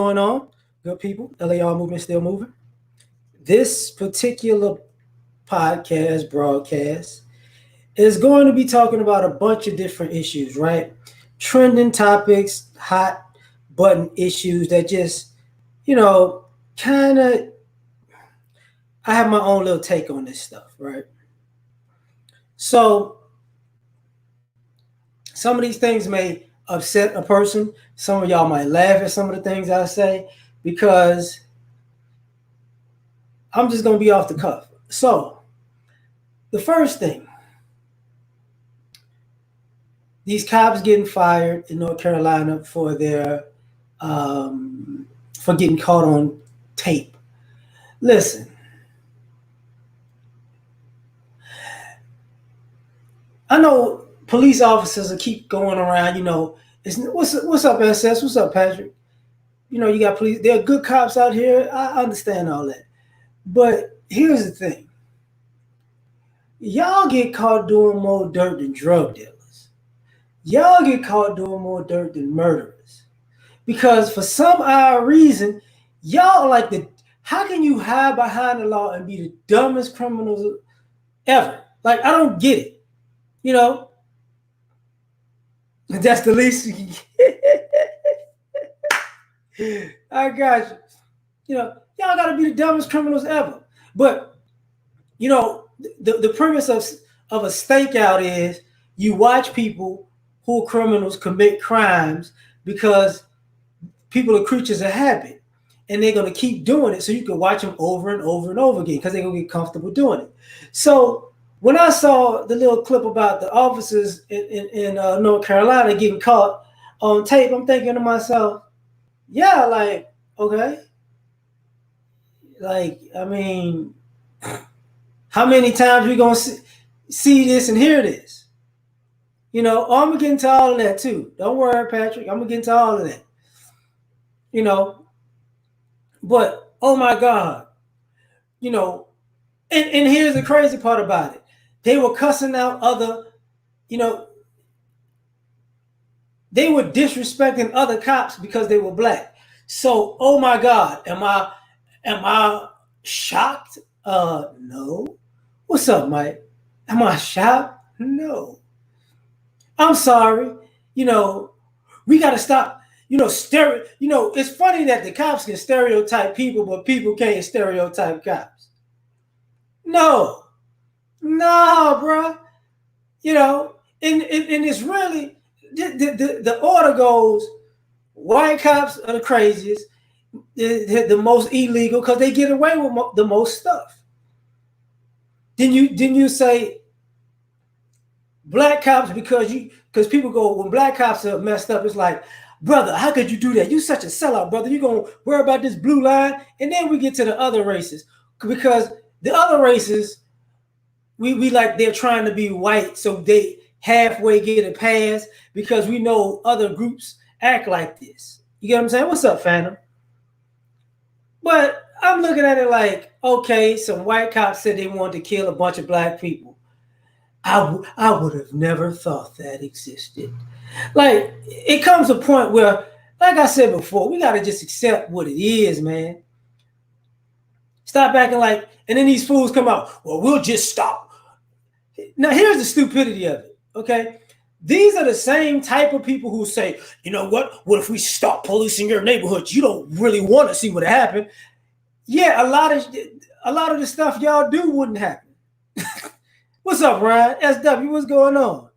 going on, good people? L.A.R movement still moving. This particular broadcast, is going to be talking about a bunch of different issues, right? Trending topics, hot button issues that just, you know, kind of, I have my own little take on this stuff, right? So, some of these things may upset a person. Some of y'all might laugh at some of the things I say because I'm just going to be off the cuff. So, the first thing, these cops getting fired in North Carolina for getting caught on tape. Listen, I know police officers will keep going around. What's up, SS? What's up, Patrick? You got police. There are good cops out here. I understand all that, but here's the thing: y'all get caught doing more dirt than drug dealers. Y'all get caught doing more dirt than murderers. Because for some odd reason, y'all like the. How can you hide behind the law and be the dumbest criminals ever? Like, I don't get it. That's the least you can get. I got you. Y'all got to be the dumbest criminals ever. But, the premise of a stakeout is you watch people who are criminals commit crimes because people are creatures of habit. And they're going to keep doing it so you can watch them over and over and over again because they're going to get comfortable doing it. So when I saw the little clip about the officers in North Carolina getting caught on tape, I'm thinking to myself, yeah, like, okay. Like, I mean, how many times we going to see this and hear this? I'm going to get into all of that too. Don't worry, Patrick. I'm going to get into all of that. But, oh my God, and here's the crazy part about it. They were cussing out other, they were disrespecting other cops because they were black. So, oh my God, am I shocked? No. What's up, Mike? Am I shocked? No. I'm sorry. We got to stop. It's funny that the cops can stereotype people, but people can't stereotype cops. No, bro. And it's really the order goes: white cops are the craziest, the most illegal because they get away with the most stuff. Didn't you say black cops because people go when black cops are messed up? It's like, brother, how could you do that? You such a sellout, brother. You're going to worry about this blue line. And then we get to the other races because the other races, we like they're trying to be white. So they halfway get a pass because we know other groups act like this. You get what I'm saying? What's up, Phantom? But I'm looking at it like, okay, some white cops said they wanted to kill a bunch of black people. I would have never thought that existed. Like, it comes a point where, like I said before, we got to just accept what it is, man. Stop acting like, and then these fools come out, well, we'll just stop. Now, here's the stupidity of it, okay? These are the same type of people who say, you know what if we stop policing your neighborhood? You don't really want to see what happened. Yeah, a lot of the stuff y'all do wouldn't happen. What's up, Ryan? SW, what's going on?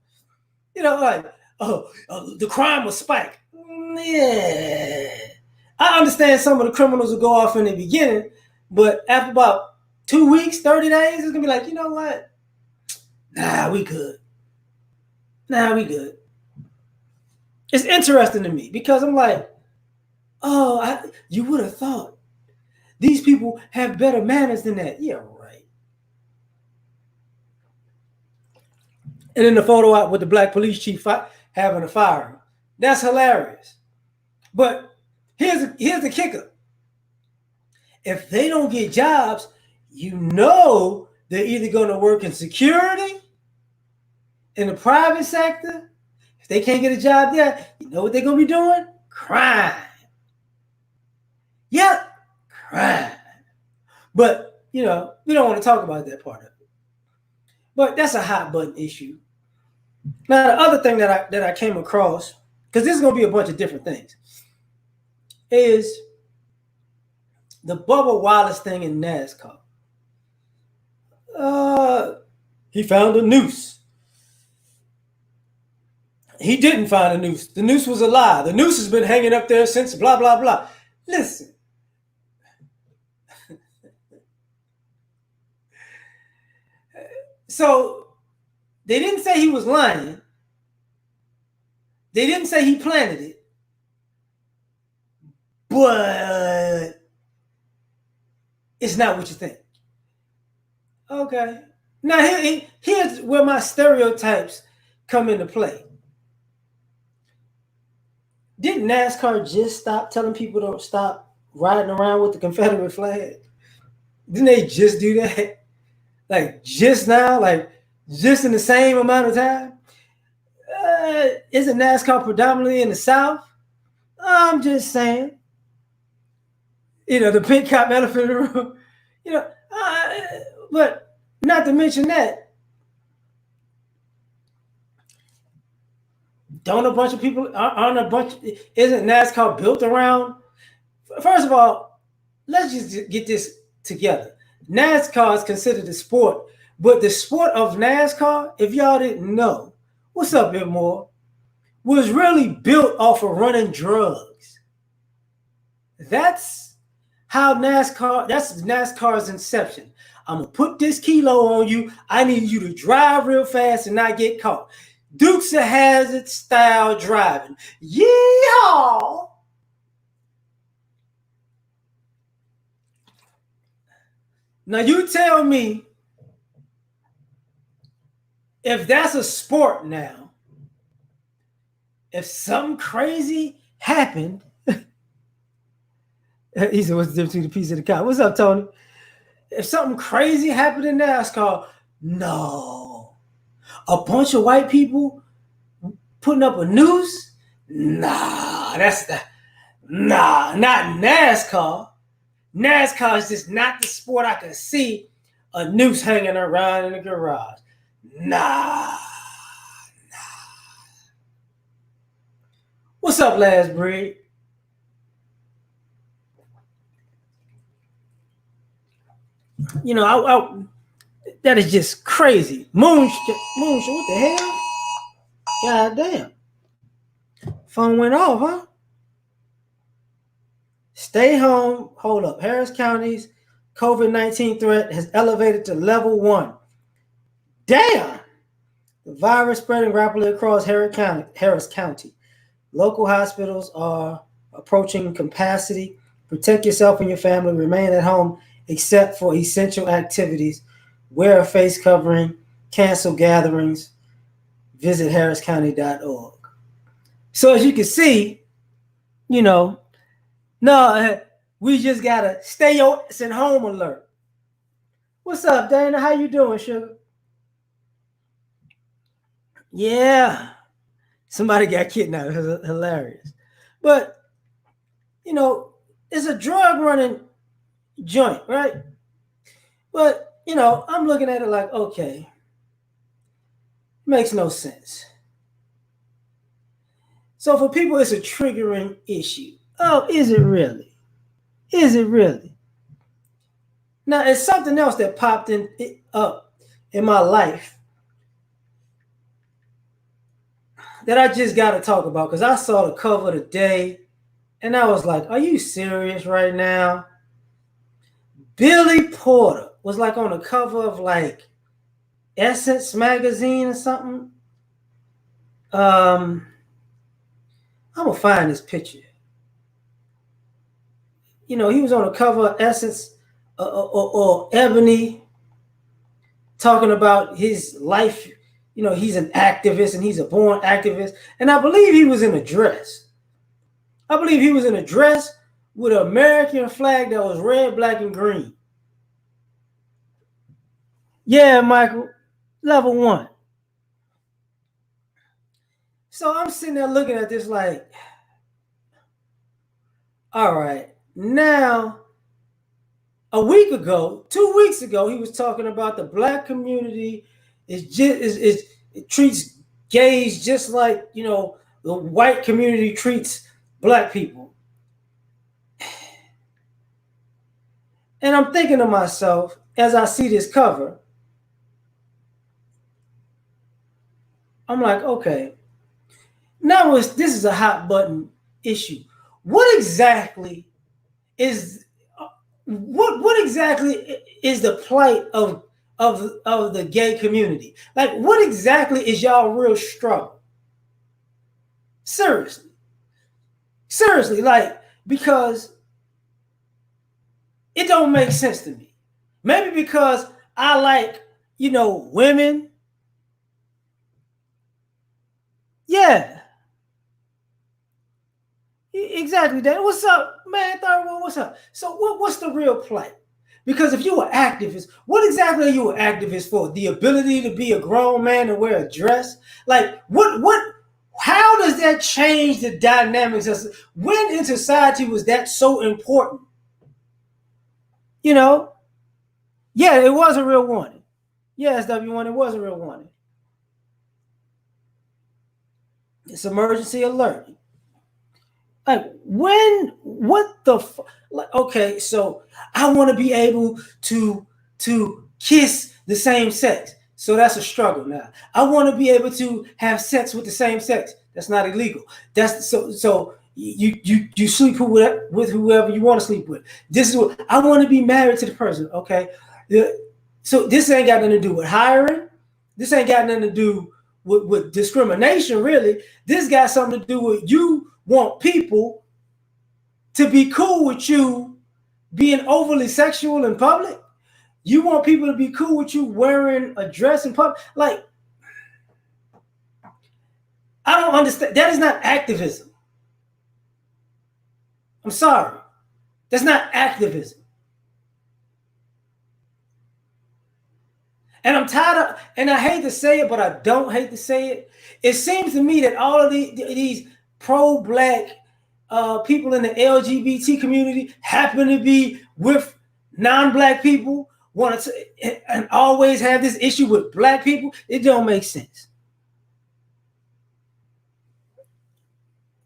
Like, the crime was spiked. Yeah. I understand some of the criminals will go off in the beginning, but after about 2 weeks, 30 days, it's going to be like, you know what? Nah, we good. It's interesting to me because I'm like, you would have thought these people have better manners than that. Yeah, right. And then the photo out with the black police chief having a firearm. That's hilarious. But here's the kicker. If they don't get jobs, they're either going to work in security, in the private sector. If they can't get a job there, you know what they're going to be doing? Crime. Yep, crime. But, we don't want to talk about that part of it. But that's a hot button issue. Now, the other thing that I came across, because this is going to be a bunch of different things, is the Bubba Wallace thing in NASCAR. He found a noose. He didn't find a noose. The noose was a lie. The noose has been hanging up there since blah, blah, blah. Listen. So they didn't say he was lying. They didn't say he planted it. But it's not what you think. Okay. Now, here's where my stereotypes come into play. Didn't NASCAR just stop telling people to stop riding around with the Confederate flag? Didn't they just do that? Like, just now? Like, just in the same amount of time? Isn't NASCAR predominantly in the South? I'm just saying. The pink cop elephant in the room. But not to mention that, don't a bunch of people, isn't NASCAR built around? First of all, let's just get this together. NASCAR is considered a sport, but the sport of NASCAR, if y'all didn't know, what's up, Bit More, was really built off of running drugs. That's NASCAR's inception. I'm going to put this kilo on you. I need you to drive real fast and not get caught. Dukes of Hazzard style driving. Yeehaw! Now you tell me if that's a sport now, if something crazy happened, he said, what's the difference between the piece of the cow? What's up, Tony? If something crazy happened in NASCAR, no. A bunch of white people putting up a noose? Nah, not NASCAR. NASCAR is just not the sport I can see a noose hanging around in the garage. Nah. What's up, Last Breed? That is just crazy. Moon, what the hell? God damn. Phone went off, huh? Stay home. Hold up. Harris County's COVID-19 threat has elevated to level 1. Damn! The virus spreading rapidly across Harris County. Local hospitals are approaching capacity. Protect yourself and your family. Remain at home except for essential activities. Wear a face covering. Cancel gatherings. Visit harriscounty.org. So as you can see, no, we just gotta stay your ass at home alert. What's up, Dana? How you doing, sugar? Yeah. Somebody got kidnapped. It was hilarious. But, it's a drug running joint, right? But, I'm looking at it like, okay, makes no sense. So for people, it's a triggering issue. Oh, is it really? Is it really? Now, it's something else that popped up in my life that I just got to talk about because I saw the cover today and I was like, are you serious right now? Billy Porter was like on the cover of like Essence magazine or something. I'm going to find this picture. He was on the cover of Essence or Ebony talking about his life. He's an activist and he's a born activist. And I believe he was in a dress. I believe he was in a dress with an American flag that was red, black, and green. Yeah, Michael, level 1. So I'm sitting there looking at this like, all right, Now, a week ago, 2 weeks ago, he was talking about the black community is it treats gays just like the white community treats black people. And I'm thinking to myself as I see this cover, I'm like, okay, now this is a hot button issue. What exactly is what exactly is the plight of the gay community? Like, what exactly is y'all real struggle? Seriously, seriously, like, because it don't make sense to me. Maybe because I like women. Yeah, exactly. That. What's up, man? Third one. What's up? So what's the real plight? Because if you were activist, what exactly are you an activist for? The ability to be a grown man and wear a dress? Like, how does that change the dynamics? When in society was that so important? You know? Yeah, it was a real warning. Yes, W1, it was a real warning. It's emergency alert. Like, what the like, okay, so I want to be able to kiss the same sex. So that's a struggle now. I want to be able to have sex with the same sex. That's not illegal. That's so you sleep with whoever you want to sleep with. This is what I want to be married to the person. Okay. So this ain't got nothing to do with hiring. This ain't got nothing to do with discrimination, really. This got something to do with you want people to be cool with you being overly sexual in public. You want people to be cool with you wearing a dress in public. Like, I don't understand. That is not activism. I'm sorry. That's not activism. And I'm tired of, and I hate to say it, but I don't hate to say it. It seems to me that all of these pro-black people in the LGBT community happen to be with non-black people, want to and always have this issue with black people. It don't make sense.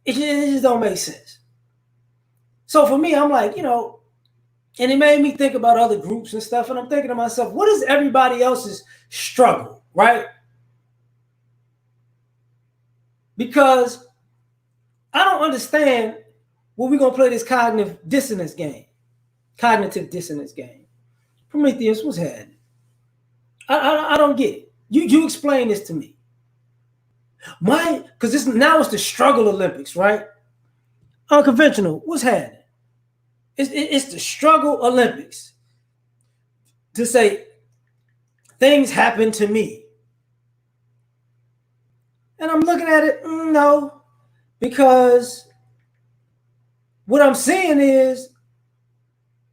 It just don't make sense. So for me, I'm like, and it made me think about other groups and stuff. And I'm thinking to myself, what is everybody else's struggle, right? Because I don't understand when we're going to play this cognitive dissonance game. Prometheus, what's happening? I don't get it. You explain this to me. Because now it's the struggle Olympics, right? Unconventional, what's happening? It's the struggle Olympics. To say things happen to me. And I'm looking at it, no, because what I'm saying is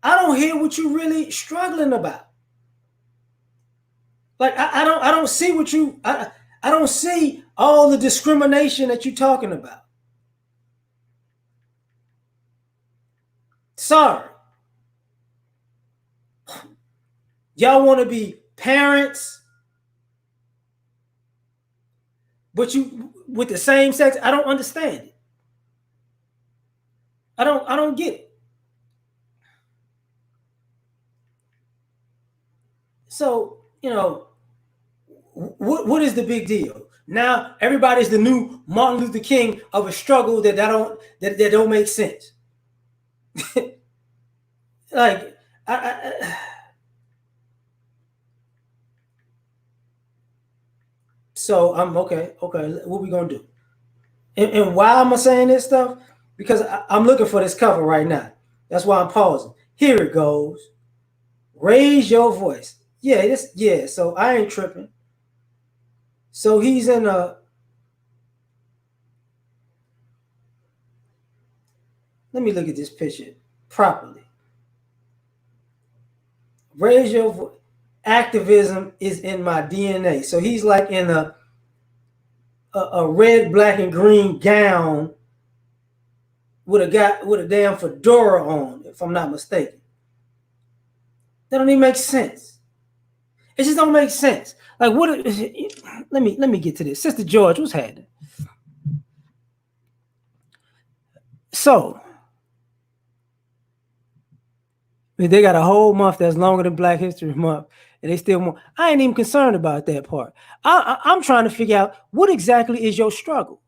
I don't hear what you're really struggling about. Like, I don't see what I don't see all the discrimination that you're talking about. Sorry. Y'all want to be parents, but you with the same sex. I don't understand it. I don't get it. So, what is the big deal? Now everybody's the new Martin Luther King of a struggle that don't make sense. Like, so I'm okay. What we gonna do? And why am I saying this stuff? Because I'm looking for this cover right now. That's why I'm pausing. Here it goes. Raise your voice. Yeah. So I ain't tripping. So he's in a. Let me look at this picture properly. Raise your voice. Activism is in my DNA. So he's like in a red, black, and green gown with a guy with a damn fedora on, if I'm not mistaken. That don't even make sense. It just don't make sense. Like what? Let me get to this. Sister George, what's happening? So they got a whole month that's longer than Black History Month, and they still want. I ain't even concerned about that part. I'm trying to figure out what exactly is your struggle.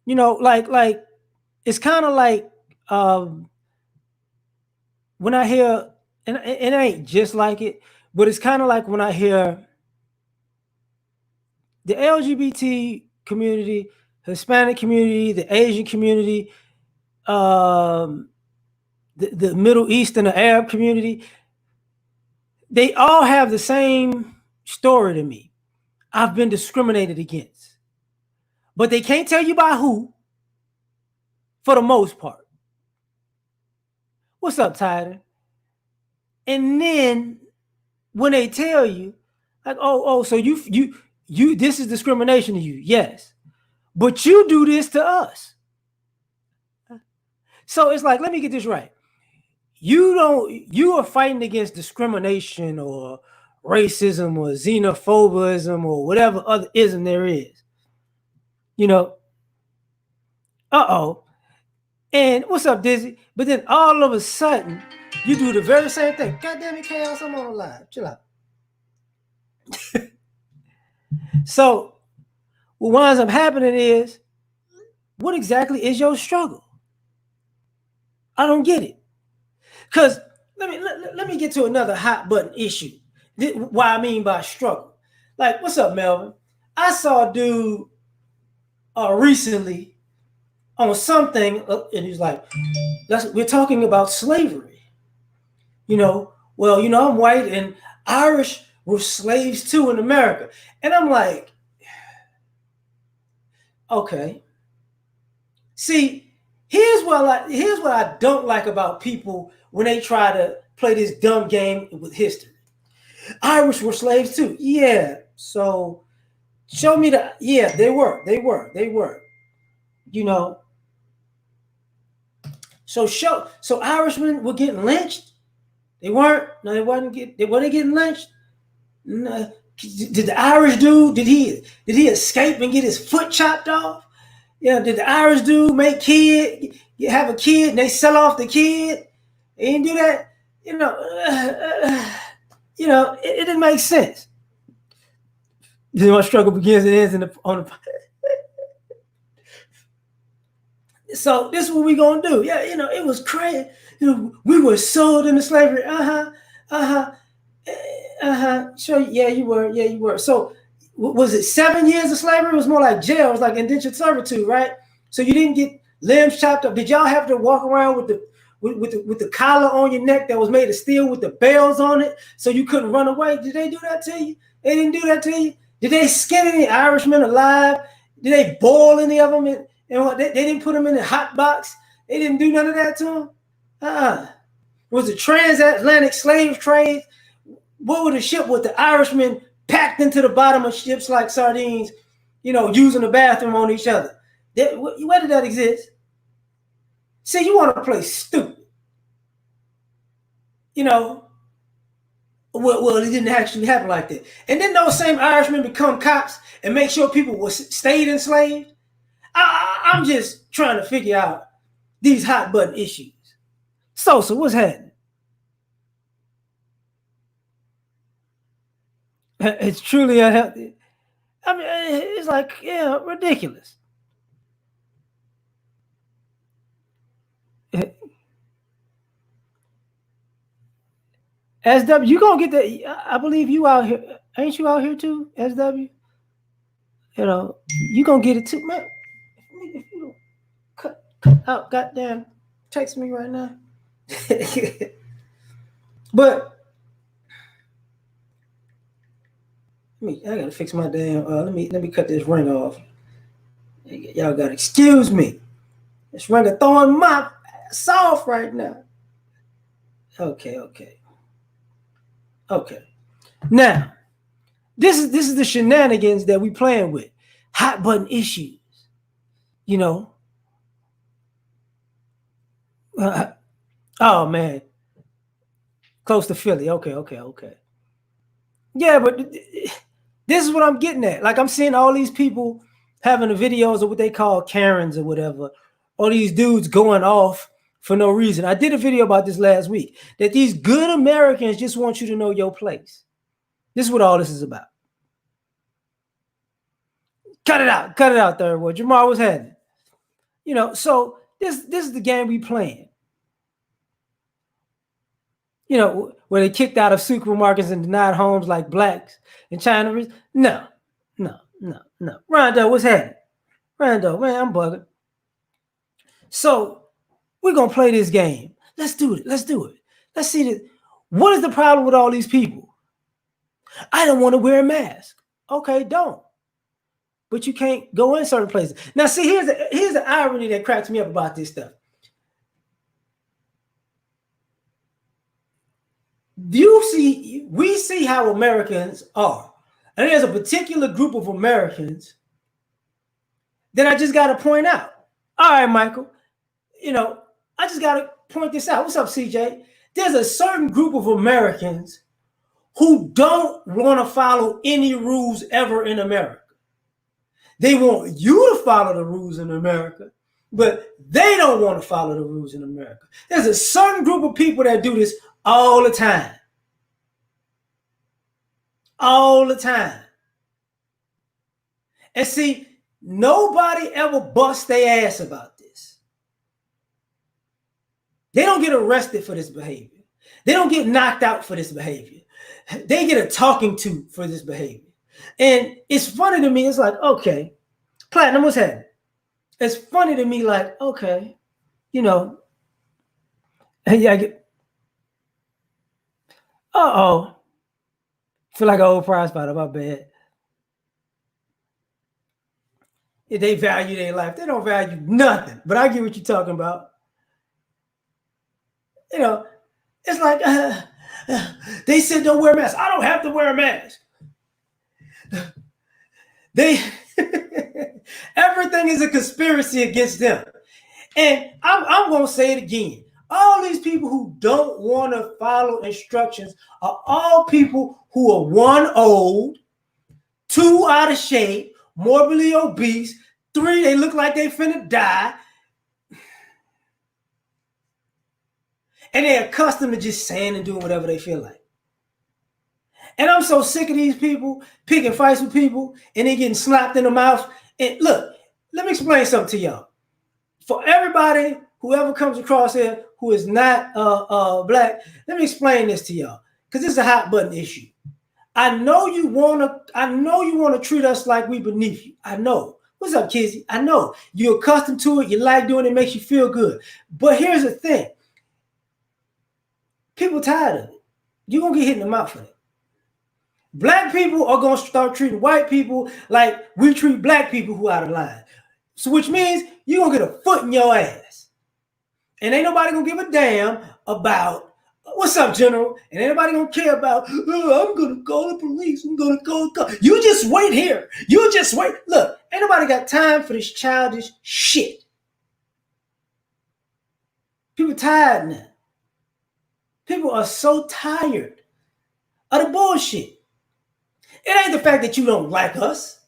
Like it's kind of like when I hear, and it ain't just like it, but it's kind of like when I hear the LGBT community, Hispanic community, the Asian community, the Middle East and the Arab community, they all have the same story to me. I've been discriminated against. But they can't tell you by who, for the most part. What's up, Tyler? And then when they tell you, like, so you this is discrimination to you, yes. But you do this to us. So it's like, let me get this right. You are fighting against discrimination or racism or xenophobism or whatever other ism there is. And what's up, Dizzy? But then all of a sudden, you do the very same thing. God damn it, Chaos, I'm on live. Chill out. So what winds up happening is, what exactly is your struggle? I don't get it. Because let me get to another hot button issue. What I mean by struggle. Like, what's up, Melvin? I saw a dude recently on something, and he's like, we're talking about slavery. I'm white and Irish were slaves too in America. And I'm like, okay. See, here's what I don't like about people when they try to play this dumb game with history. Irish were slaves too. Yeah. So show me yeah, they were. So Irishmen were getting lynched. They weren't. No, they weren't getting lynched. No. Did the Irish dude? Did he escape and get his foot chopped off? Did the Irish dude have a kid and they sell off the kid? They didn't do that. It didn't make sense. My struggle begins and ends on the. So this is what we gonna do. Yeah, it was crazy. We were sold into slavery. Sure, yeah, you were. So was it 7 years of slavery? It was more like jail. It was like indentured servitude, right? So you didn't get limbs chopped up. Did y'all have to walk around with the collar on your neck that was made of steel with the bells on it so you couldn't run away? Did they do that to you? They didn't do that to you? Did they skin any Irishmen alive? Did they boil any of them? They didn't put them in a hot box? They didn't do none of that to them? Was it transatlantic slave trade? What would a ship with the Irishmen packed into the bottom of ships like sardines, using the bathroom on each other? Where did that exist? See, you want to play stupid. Well, it didn't actually happen like that. And then those same Irishmen become cops and make sure people stayed enslaved. I'm just trying to figure out these hot button issues. So what's happening? It's truly unhealthy. I mean, it's like, ridiculous. SW, you gonna get that? I believe you out here. Ain't you out here too, SW? You gonna get it too, man. If you don't cut out, goddamn, text me right now. But I gotta fix my damn. Let me cut this ring off. Y'all gotta excuse me. This ring is throwing my ass off right now. Okay. Now, this is the shenanigans that we playing with. Hot button issues. Oh man, close to Philly. Okay. Yeah, but this is what I'm getting at. Like I'm seeing all these people having the videos of what they call Karens or whatever, or these dudes going off for no reason. I did a video about this last week. That these good Americans just want you to know your place. This is what all this is about. Cut it out, third word. Jamar was having. So this is the game we playing. Where they kicked out of supermarkets and denied homes like blacks in China. No. Rondo, what's happening? Rondo, man, I'm bugging. So we're gonna play this game. Let's do it. Let's see this. What is the problem with all these people? I don't want to wear a mask. Okay, don't. But you can't go in certain places. Now, see, here's the irony that cracks me up about this stuff. We see how Americans are. And there's a particular group of Americans that I just got to point out. All right, Michael, I just got to point this out. What's up, CJ? There's a certain group of Americans who don't want to follow any rules ever in America. They want you to follow the rules in America, but they don't want to follow the rules in America. There's a certain group of people that do this all the time. All the time. And see, nobody ever busts their ass about this. They don't get arrested for this behavior. They don't get knocked out for this behavior. They get a talking to for this behavior. And it's funny to me. It's like, okay, Platinum, what's happening? It's funny to me, like, okay, hey, I get, feel like an old prize fighter, my bad. If they value their life, they don't value nothing. But I get what you're talking about. It's like they said don't wear a mask. I don't have to wear a mask. Everything is a conspiracy against them. And I'm going to say it again. All these people who don't want to follow instructions are all people who are 1, old, 2, out of shape, morbidly obese, 3, they look like they finna die. And they're accustomed to just saying and doing whatever they feel like. And I'm so sick of these people picking fights with people and they getting slapped in the mouth. And look, let me explain something to y'all. For everybody, whoever comes across here who is not black, let me explain this to y'all, because this is a hot button issue. I know you wanna treat us like we beneath you. I know. What's up, Kizzy? I know you're accustomed to it. You like doing it, makes you feel good. But here's the thing: people tired of it. You're gonna get hit in the mouth for it. Black people are gonna start treating white people like we treat black people who out of line. So which means you're gonna get a foot in your ass. And ain't nobody gonna give a damn about what's up, General? And ain't nobody gonna care about, I'm gonna call the police. I'm gonna call. You just wait here. You just wait. Look, ain't nobody got time for this childish shit. People tired now. People are so tired of the bullshit. It ain't the fact that you don't like us.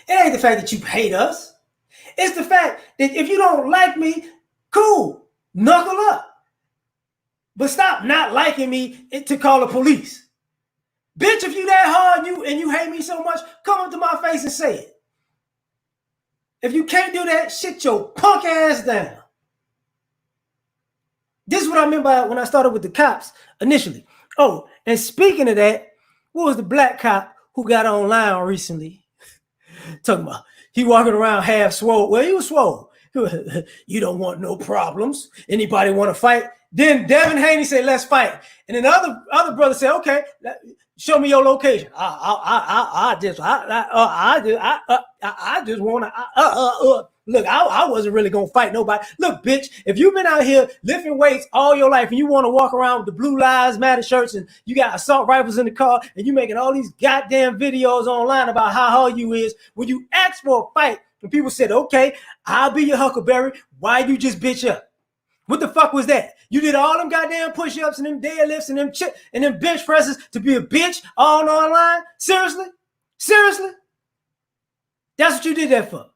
It ain't the fact that you hate us. It's the fact that if you don't like me, cool, knuckle up. But stop not liking me to call the police. Bitch, if you that hard and you hate me so much, come up to my face and say it. If you can't do that, sit your punk ass down. This is what I meant by when I started with the cops initially. Oh, and speaking of that, what was the black cop who got online recently? Talking about he walking around half swole. Well, he was swole. You don't want no problems. Anybody want to fight? Then Devin Haney said, "Let's fight." And then the other brother said, "Okay, show me your location." I just want to. Look, I wasn't really gonna fight nobody. Look, bitch, if you've been out here lifting weights all your life and you want to walk around with the Blue Lives Matter shirts and you got assault rifles in the car and you making all these goddamn videos online about how hard you is, when you asked for a fight and people said, "Okay, I'll be your Huckleberry," why you just bitch up? What the fuck was that? You did all them goddamn push-ups and them deadlifts and them bench presses to be a bitch all online? Seriously? Seriously? That's what you did that for.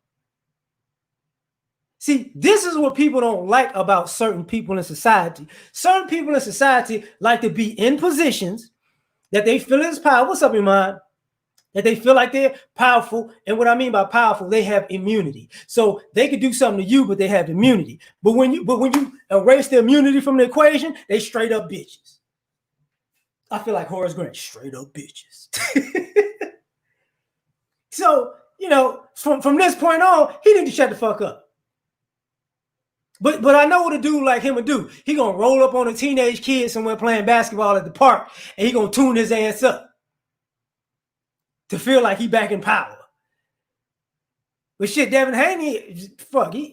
See, this is what people don't like about certain people in society. Certain people in society like to be in positions that they feel is power. What's up, Iman? That they feel like they're powerful. And what I mean by powerful, they have immunity. So they could do something to you, but they have immunity. But when you erase the immunity from the equation, they straight up bitches. I feel like Horace Grant, straight up bitches. So, from this point on, he need to shut the fuck up. But I know what a dude like him would do. He gonna roll up on a teenage kid somewhere playing basketball at the park, and he gonna tune his ass up to feel like he back in power. But shit, Devin Haney,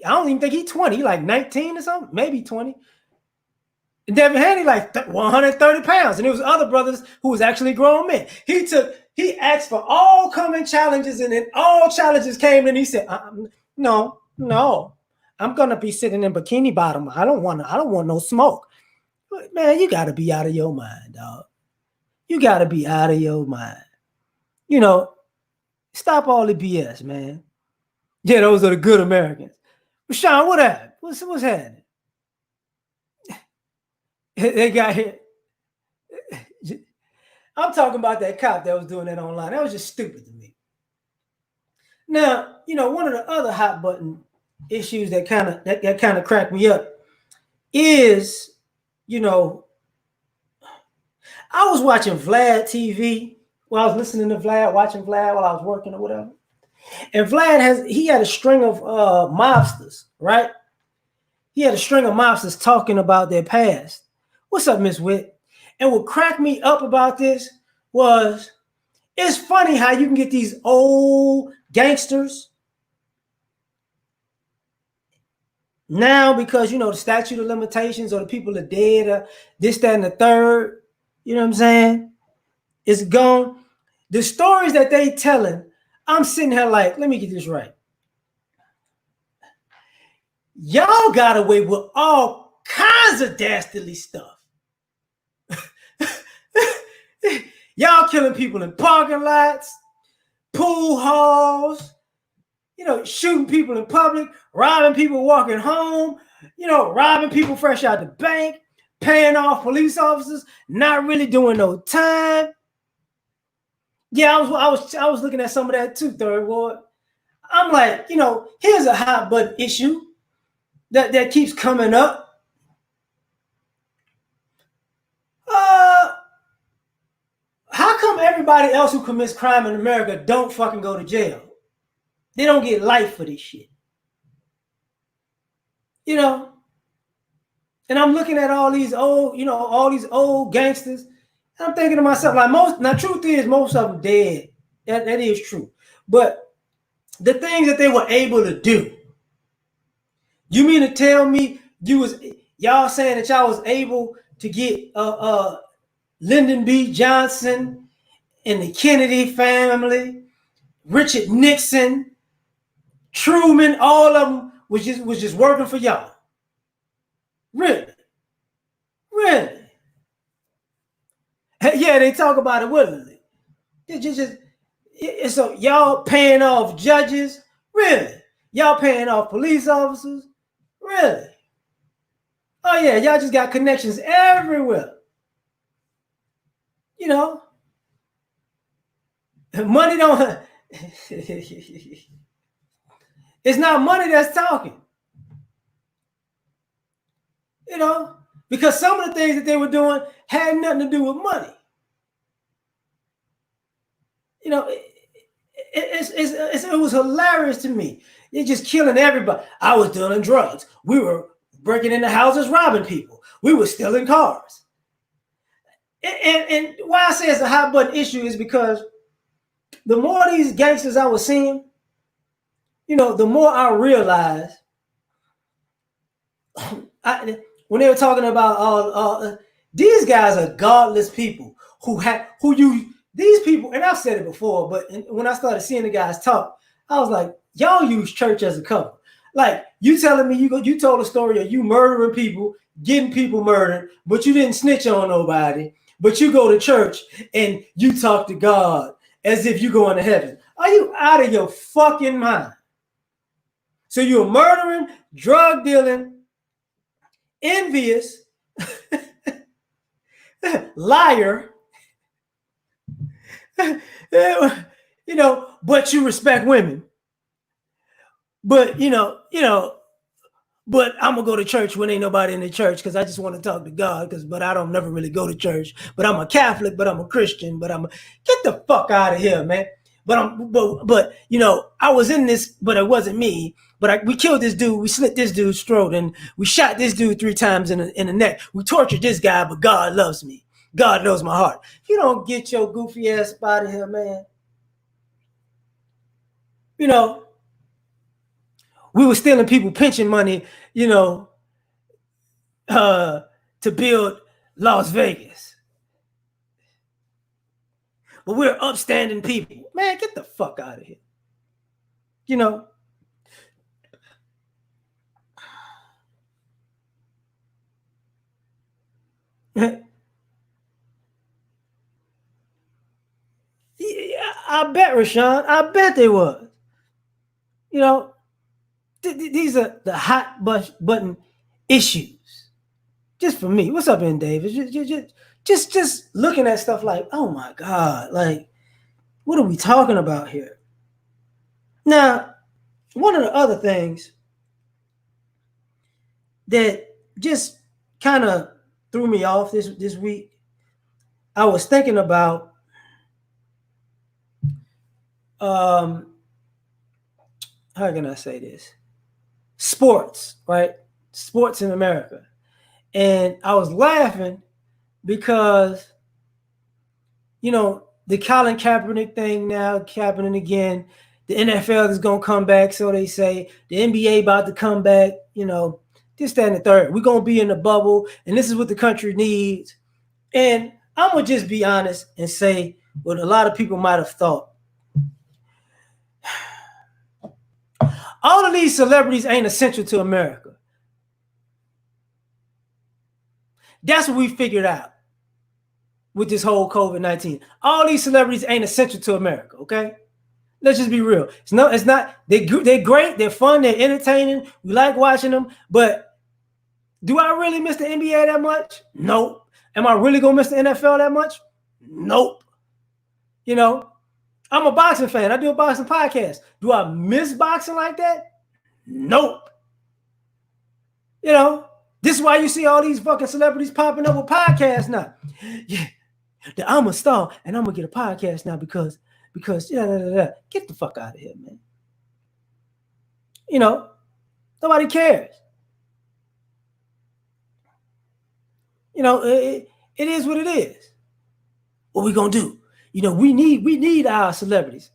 I don't even think he's 20. He like 19 or something, maybe 20. And Devin Haney like 130 pounds, and there was other brothers who was actually grown men. He asked for all coming challenges, and then all challenges came, and he said, "No, I'm gonna be sitting in bikini bottom. I don't want no smoke." But man, you gotta be out of your mind, dog. You gotta be out of your mind. Stop all the BS, man. Yeah, those are the good Americans. But Sean, what happened? What's happening? They got here. I'm talking about that cop that was doing that online. That was just stupid to me. Now, one of the other hot button issues that kind of cracked me up is, I was watching Vlad TV while I was listening to Vlad, watching Vlad while I was working or whatever. And Vlad had a string of mobsters, right? He had a string of mobsters talking about their past. What's up, Miss Witt? And what cracked me up about this was, it's funny how you can get these old gangsters now because, the statute of limitations or the people are dead or this, that, and the third, you know what I'm saying? It's gone. The stories that they telling, I'm sitting here like, let me get this right. Y'all got away with all kinds of dastardly stuff. Y'all killing people in parking lots, pool halls, shooting people in public, robbing people walking home, robbing people fresh out the bank, paying off police officers, not really doing no time. Yeah, I was looking at some of that too, Third Ward. I'm like, here's a hot button issue that keeps coming up. How come everybody else who commits crime in America don't fucking go to jail? They don't get life for this shit. And I'm looking at all these old gangsters, and I'm thinking to myself, like truth is most of them dead. That is true. But the things that they were able to do, you mean to tell me y'all saying that y'all was able to get Lyndon B. Johnson and the Kennedy family, Richard Nixon, Truman, all of them was just working for y'all? Really? Yeah, they talk about it willingly. So y'all paying off judges? Really? Y'all paying off police officers? Really? Oh yeah, y'all just got connections everywhere. Money don't. It's not money that's talking. Because some of the things that they were doing had nothing to do with money. It was hilarious to me. They're just killing everybody. I was dealing drugs. We were breaking into houses, robbing people. We were stealing cars. And why I say it's a hot button issue is because the more of these gangsters I was seeing, the more I realized when they were talking about these guys are godless people these people, and I've said it before, but when I started seeing the guys talk, I was like, y'all use church as a cover. Like you telling me you told a story of you murdering people, getting people murdered, but you didn't snitch on nobody. But you go to church and you talk to God as if you're going to heaven. Are you out of your fucking mind? So you're murdering, drug dealing, envious, liar, but you respect women. But but I'm gonna go to church when ain't nobody in the church because I just want to talk to God. But I don't never really go to church. But I'm a Catholic. But I'm a Christian. Get the fuck out of here, man. But I was in this, but it wasn't me. But we killed this dude. We slit this dude's throat, and we shot this dude 3 times in the neck. We tortured this guy, but God loves me. God knows my heart. If you don't get your goofy ass out of here, man. We were stealing people pension money, to build Las Vegas. But we're upstanding people. Man, get the fuck out of here. Yeah, I bet, Rashawn. I bet they was. These are the hot button issues. Just for me. What's up, N. Davis? Just looking at stuff like, oh my God, like, what are we talking about here? Now, one of the other things that just kind of threw me off this week, I was thinking about how can I say this? Sports, right? Sports in America. And I was laughing because, the Colin Kaepernick thing now happening again. The NFL is going to come back, so they say. The NBA about to come back, this, that, and the third. We're going to be in the bubble, and this is what the country needs. And I'm going to just be honest and say what a lot of people might have thought. All of these celebrities ain't essential to America. That's what we figured out with this whole COVID-19. All these celebrities ain't essential to America, okay? Let's just be real. It's not. They're great. They're fun. They're entertaining. We like watching them. But do I really miss the NBA that much? Nope. Am I really going to miss the NFL that much? Nope. I'm a boxing fan. I do a boxing podcast. Do I miss boxing like that? Nope. This is why you see all these fucking celebrities popping up with podcasts now. Yeah, I'm a star and I'm gonna get a podcast now because get the fuck out of here, man. Nobody cares. It is what it is. What we gonna do? We need our celebrities.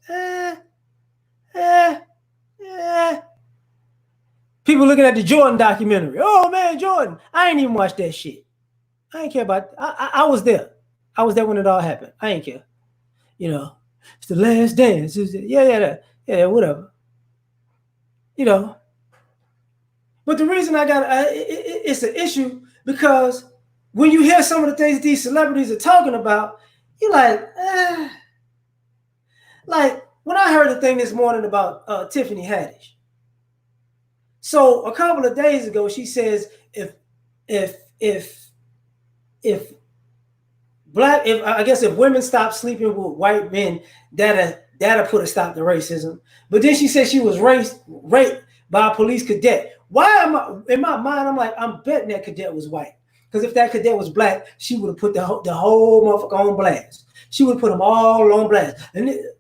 People looking at the Jordan documentary. Oh man, Jordan. I ain't even watched that shit. I ain't care about. I was there. I was there when it all happened. I ain't care. It's the last dance. Yeah, whatever. But the reason I got it's an issue because when you hear some of the things these celebrities are talking about, you're like, Like when I heard the thing this morning about Tiffany Haddish. So a couple of days ago, she says if women stop sleeping with white men, that'll put a stop to racism. But then she said she was raped by a police cadet. Why am I in my mind? I'm like, I'm betting that cadet was white. Because if that cadet was black, she would have put the whole motherfucker on blast. She would put them all on blast.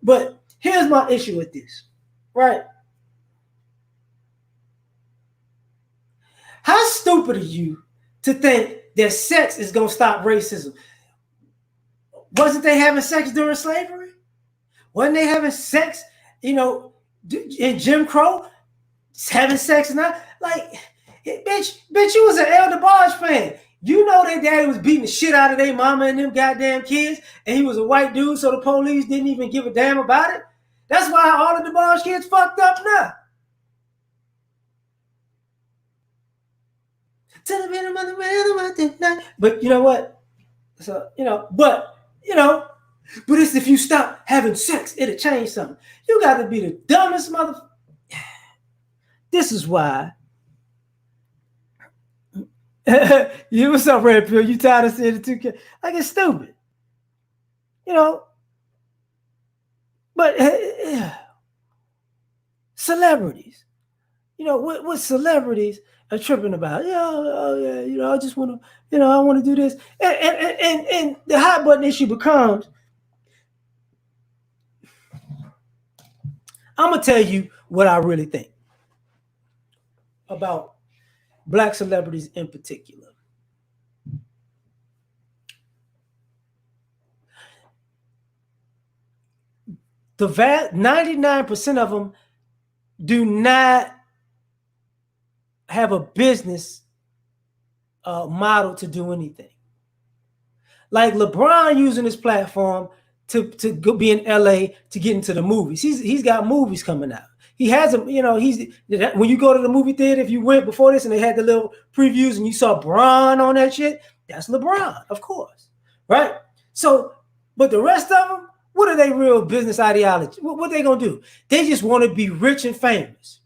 But here's my issue with this, right? How stupid are you to think that sex is going to stop racism? Wasn't they having sex during slavery? Wasn't they having sex, in Jim Crow? Having sex now? Like, bitch, you was an L DeBarge fan. You know their daddy was beating the shit out of their mama and them goddamn kids, and he was a white dude, so the police didn't even give a damn about it. That's why all the DeBarge kids fucked up now. To the rhythm of the rhythm. But you know what? So, but it's if you stop having sex, it'll change something. You got to be the dumbest mother. This is why. You what's up, Red Pill? You tired of seeing the two kids? Like it's stupid, you know. But celebrities, what celebrities are tripping about? Yeah, oh, yeah, I just want to, I want to do this, and the hot button issue becomes. I'm gonna tell you what I really think about black celebrities in particular. The 99% of them do not have a business model to do anything. Like LeBron using his platform to go be in LA to get into the movies. He's got movies coming out. He has them, he's when you go to the movie theater, if you went before this and they had the little previews and you saw Bron on that shit, that's LeBron, of course. Right? So, but the rest of them, what are they real business ideology? What they gonna do? They just want to be rich and famous.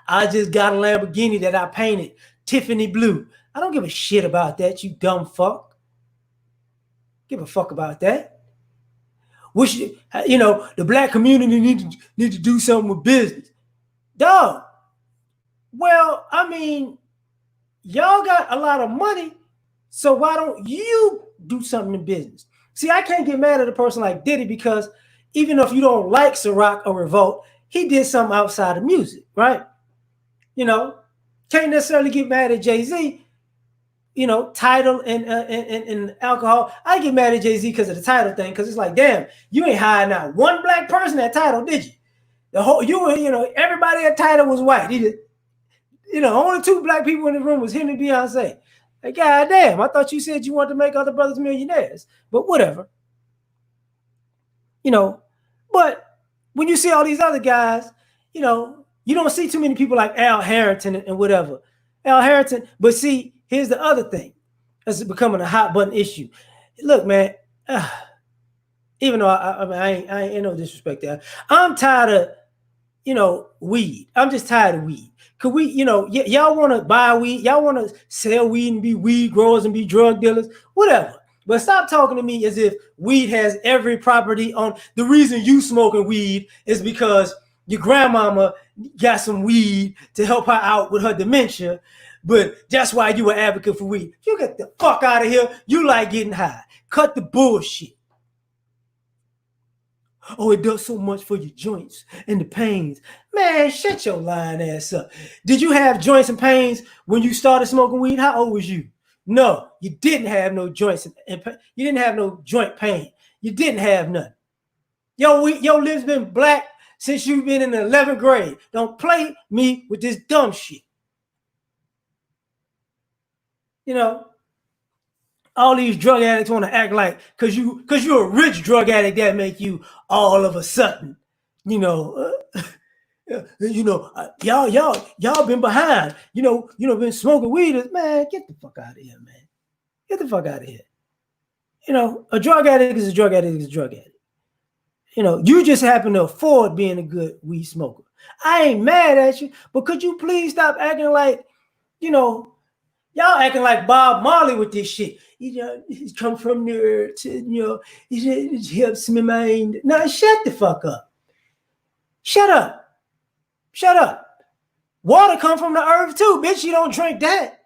I just got a Lamborghini that I painted Tiffany blue. I don't give a shit about that, you dumb fuck. Give a fuck about that. Wish the black community need to do something with business. Dog. Well, I mean, y'all got a lot of money, so why don't you do something in business? See, I can't get mad at a person like Diddy because even if you don't like Ciroc or Revolt, he did something outside of music, right? Can't necessarily get mad at Jay-Z, title and alcohol. I get mad at Jay-Z because of the title thing, because it's like, damn, you ain't hired not one black person that title, did you? The whole everybody at title was white. He did, only two black people in the room was him and Beyonce. Like, god damn, I thought you said you wanted to make other brothers millionaires. But whatever. But when you see all these other guys, you don't see too many people like Al Harrington and whatever. Al Harrington, but see, here's the other thing that's becoming a hot button issue. Look, man, even though I ain't no disrespect there, I'm tired of, weed. I'm just tired of weed. Could we, y'all want to buy weed? Y'all want to sell weed and be weed growers and be drug dealers? Whatever. But stop talking to me as if weed has every property on. The reason you smoking weed is because your grandmama got some weed to help her out with her dementia, but that's why you an advocate for weed. You get the fuck out of here. You like getting high. Cut the bullshit. Oh, it does so much for your joints and the pains. Man, shut your lying ass up. Did you have joints and pains when you started smoking weed? How old was you? No, you didn't have no joints and you didn't have no joint pain. You didn't have none. Your lips been black since you've been in the 11th grade. Don't play me with this dumb shit. All these drug addicts want to act like because you're a rich drug addict that make you all of a sudden, y'all been behind, been smoking weed. Man, get the fuck out of here, man. Get the fuck out of here. A drug addict is a drug addict is a drug addict. You just happen to afford being a good weed smoker. I ain't mad at you, but could you please stop acting like, y'all acting like Bob Marley with this shit. It come from the earth, it helps my mind. Now, shut the fuck up. Shut up. Shut up. Water come from the earth too, bitch. You don't drink that.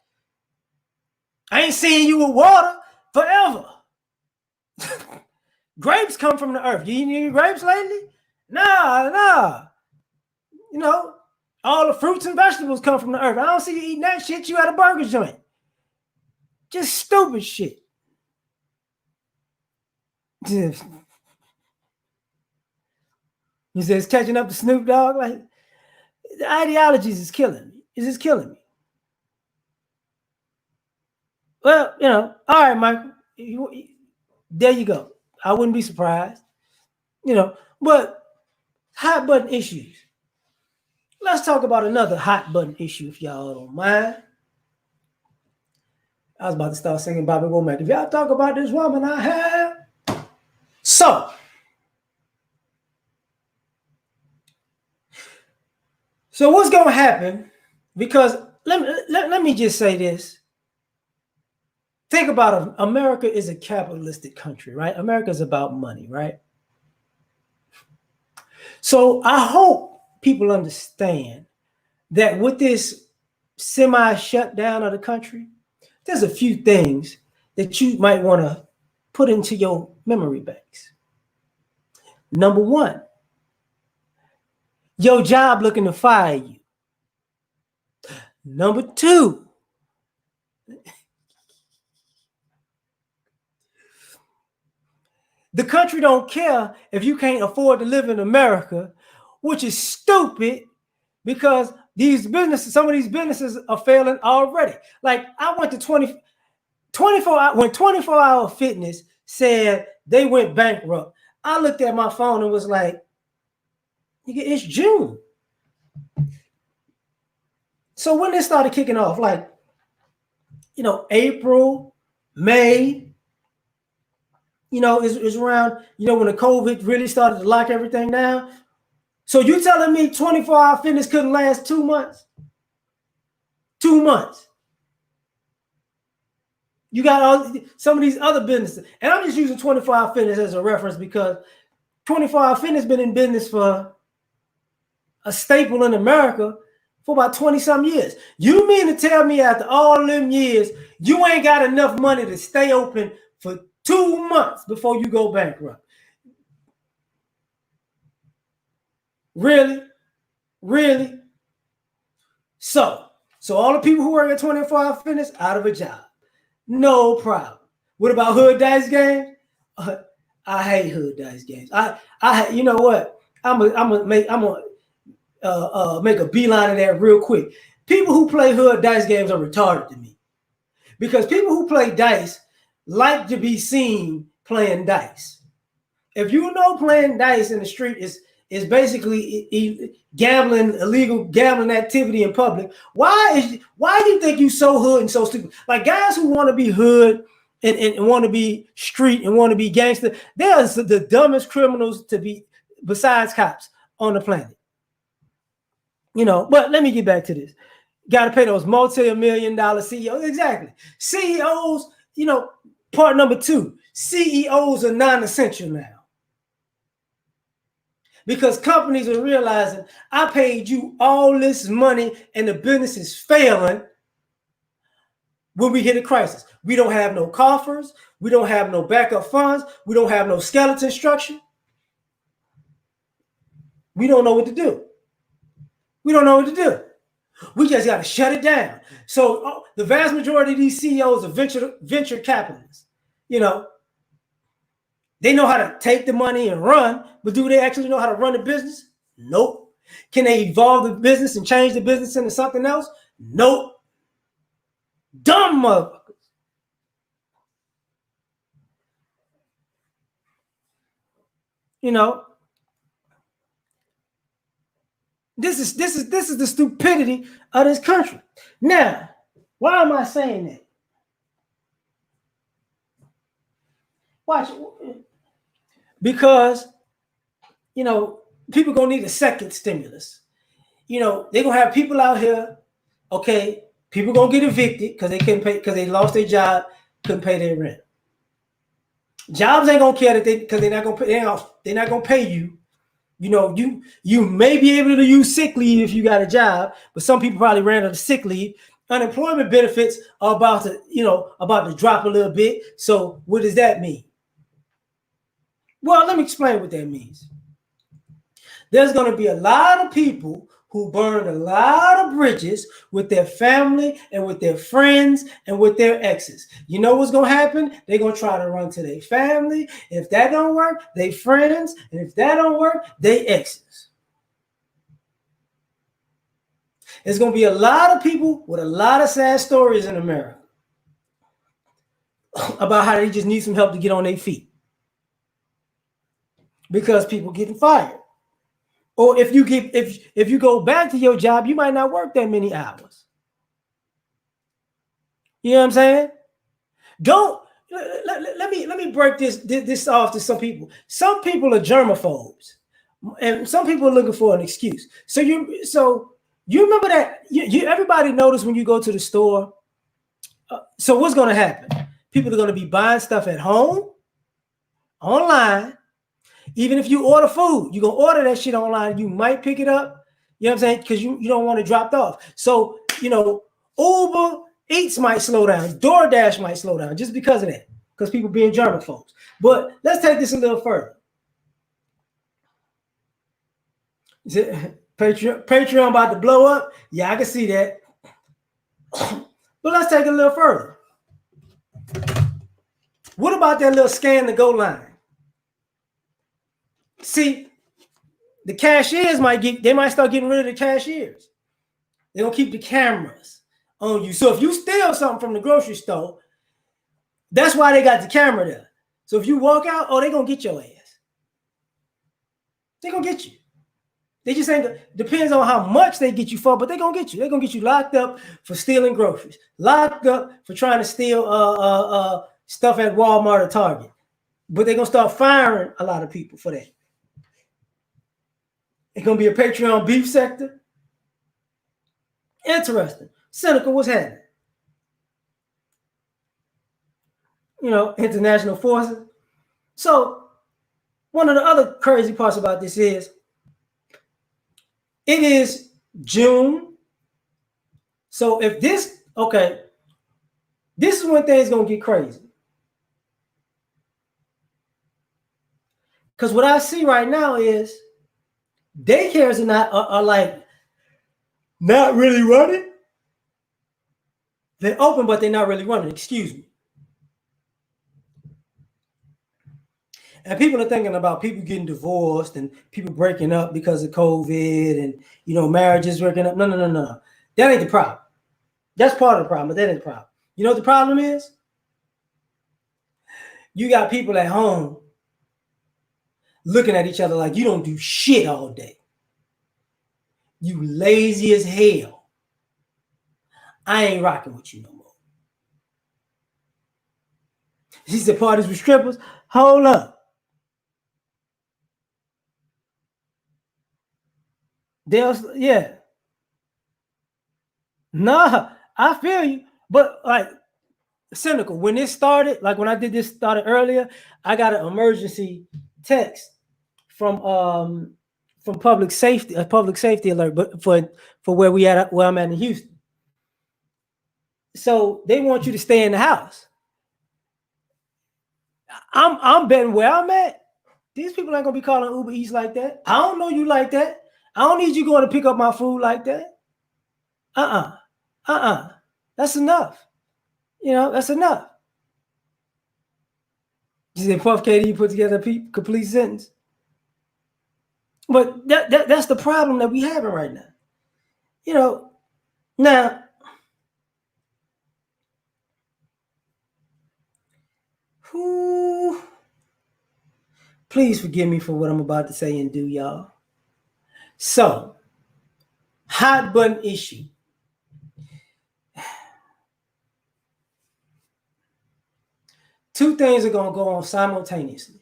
I ain't seen you with water forever. Grapes come from the earth. You eating any grapes lately? Nah. All the fruits and vegetables come from the earth. I don't see you eating that shit. You at a burger joint. Just stupid shit. He says catching up to Snoop Dogg. Like, the ideologies is killing me. It's just killing me. Well, all right, Michael. There you go. I wouldn't be surprised. But hot button issues. Let's talk about another hot button issue, if y'all don't mind. I was about to start singing Bobby Womack. If y'all talk about this woman I have. So what's going to happen? Because let me just say this. Think about it. America is a capitalistic country, right? America is about money, right? So I hope people understand that with this semi shutdown of the country, there's a few things that you might want to put into your memory banks. Number one, your job looking to fire you. Number two, the country don't care if you can't afford to live in America, which is stupid because these businesses, some of these businesses are failing already. Like I went to 24 hours, when 24 Hour Fitness said they went bankrupt, I looked at my phone and was like, it's June. So when they started kicking off, like, April, May, is around, when the COVID really started to lock everything down. So you telling me 24 Hour Fitness couldn't last 2 months? 2 months. You got some of these other businesses. And I'm just using 24 Hour Fitness as a reference because 24 Hour Fitness been in business for a staple in America for about 20-some years. You mean to tell me after all them years, you ain't got enough money to stay open for 2 months before you go bankrupt? Really? Really? So all the people who work at 24 Hour Fitness out of a job. No problem. What about Hood Dice Games? I hate Hood Dice Games. You know what? I'm gonna make a beeline of that real quick. People who play Hood Dice Games are retarded to me, because people who play dice like to be seen playing dice. If you know playing dice in the street is basically gambling, illegal gambling activity in public, why do you think you so hood and so stupid? Like guys who want to be hood and want to be street and want to be gangster, they are the dumbest criminals to be besides cops on the planet. But let me get back to this. Got to pay those multi-million-dollar CEOs. Exactly. CEOs, part number two, CEOs are non-essential now. Because companies are realizing I paid you all this money and the business is failing when we hit a crisis. We don't have no coffers. We don't have no backup funds. We don't have no skeleton structure. We don't know what to do. We don't know what to do. We just got to shut it down. So the vast majority of these CEOs are venture capitalists. They know how to take the money and run, but do they actually know how to run the business? Nope. Can they evolve the business and change the business into something else? Nope. Dumb motherfuckers. This is the stupidity of this country. Now, why am I saying that? Watch. Because, people gonna need a second stimulus. They're gonna have people out here, okay, people gonna get evicted because they couldn't pay, because they lost their job, couldn't pay their rent. Jobs ain't gonna care that because they're not gonna pay, they're not gonna pay you. You may be able to use sick leave if you got a job, but some people probably ran out of sick leave. Unemployment benefits are about to drop a little bit. So what does that mean? Well, let me explain what that means. There's going to be a lot of people who burned a lot of bridges with their family and with their friends and with their exes. You know what's going to happen? They're going to try to run to their family. If that don't work, they friends. And if that don't work, they exes. There's going to be a lot of people with a lot of sad stories in America about how they just need some help to get on their feet because people getting fired. Or if you go back to your job, you might not work that many hours. You know what I'm saying? Don't let me break this off to some people. Some people are germaphobes, and some people are looking for an excuse. So you remember that you everybody notice when you go to the store. So what's going to happen? People are going to be buying stuff at home, online. Even if you order food, you're going to order that shit online. You might pick it up. You know what I'm saying? Because you don't want it dropped off. So, Uber Eats might slow down. DoorDash might slow down just because of that. Because people being germaphobes. But let's take this a little further. Is it Patreon about to blow up? Yeah, I can see that. But let's take it a little further. What about that little scan to go line? See, the cashiers might start getting rid of the cashiers. They're gonna keep the cameras on you. So if you steal something from the grocery store, that's why they got the camera there. So if you walk out, they're gonna get your ass. They're gonna get you. They just ain't depends on how much they get you for, but they're gonna get you. They're gonna get you locked up for stealing groceries, locked up for trying to steal stuff at Walmart or Target. But they're gonna start firing a lot of people for that. It's gonna be a Patreon beef sector. Interesting. Cynical, what's happening? International forces. So one of the other crazy parts about this is it is June. So if this is when things gonna get crazy. Because what I see right now is daycares are like not really running. They're open, but they're not really running. Excuse me. And people are thinking about people getting divorced and people breaking up because of COVID and marriages breaking up. No. That ain't the problem. That's part of the problem, but that ain't the problem. You know what the problem is? You got people at home looking at each other like you don't do shit all day. You lazy as hell. I ain't rocking with you no more. She said parties with strippers. Hold up. Yeah. Nah, I feel you. But cynical. When it started, like when I did this started earlier, I got an emergency text from public safety, a public safety alert, but for where I'm at in Houston. So they want you to stay in the house. I'm betting where I'm at. These people ain't gonna be calling Uber Eats like that. I don't know you like that. I don't need you going to pick up my food like that. That's enough. That's enough. You said Puff KD put together a complete sentence. But that's the problem that we having right now. Now please forgive me for what I'm about to say and do, y'all. So, hot button issue. Two things are going to go on simultaneously.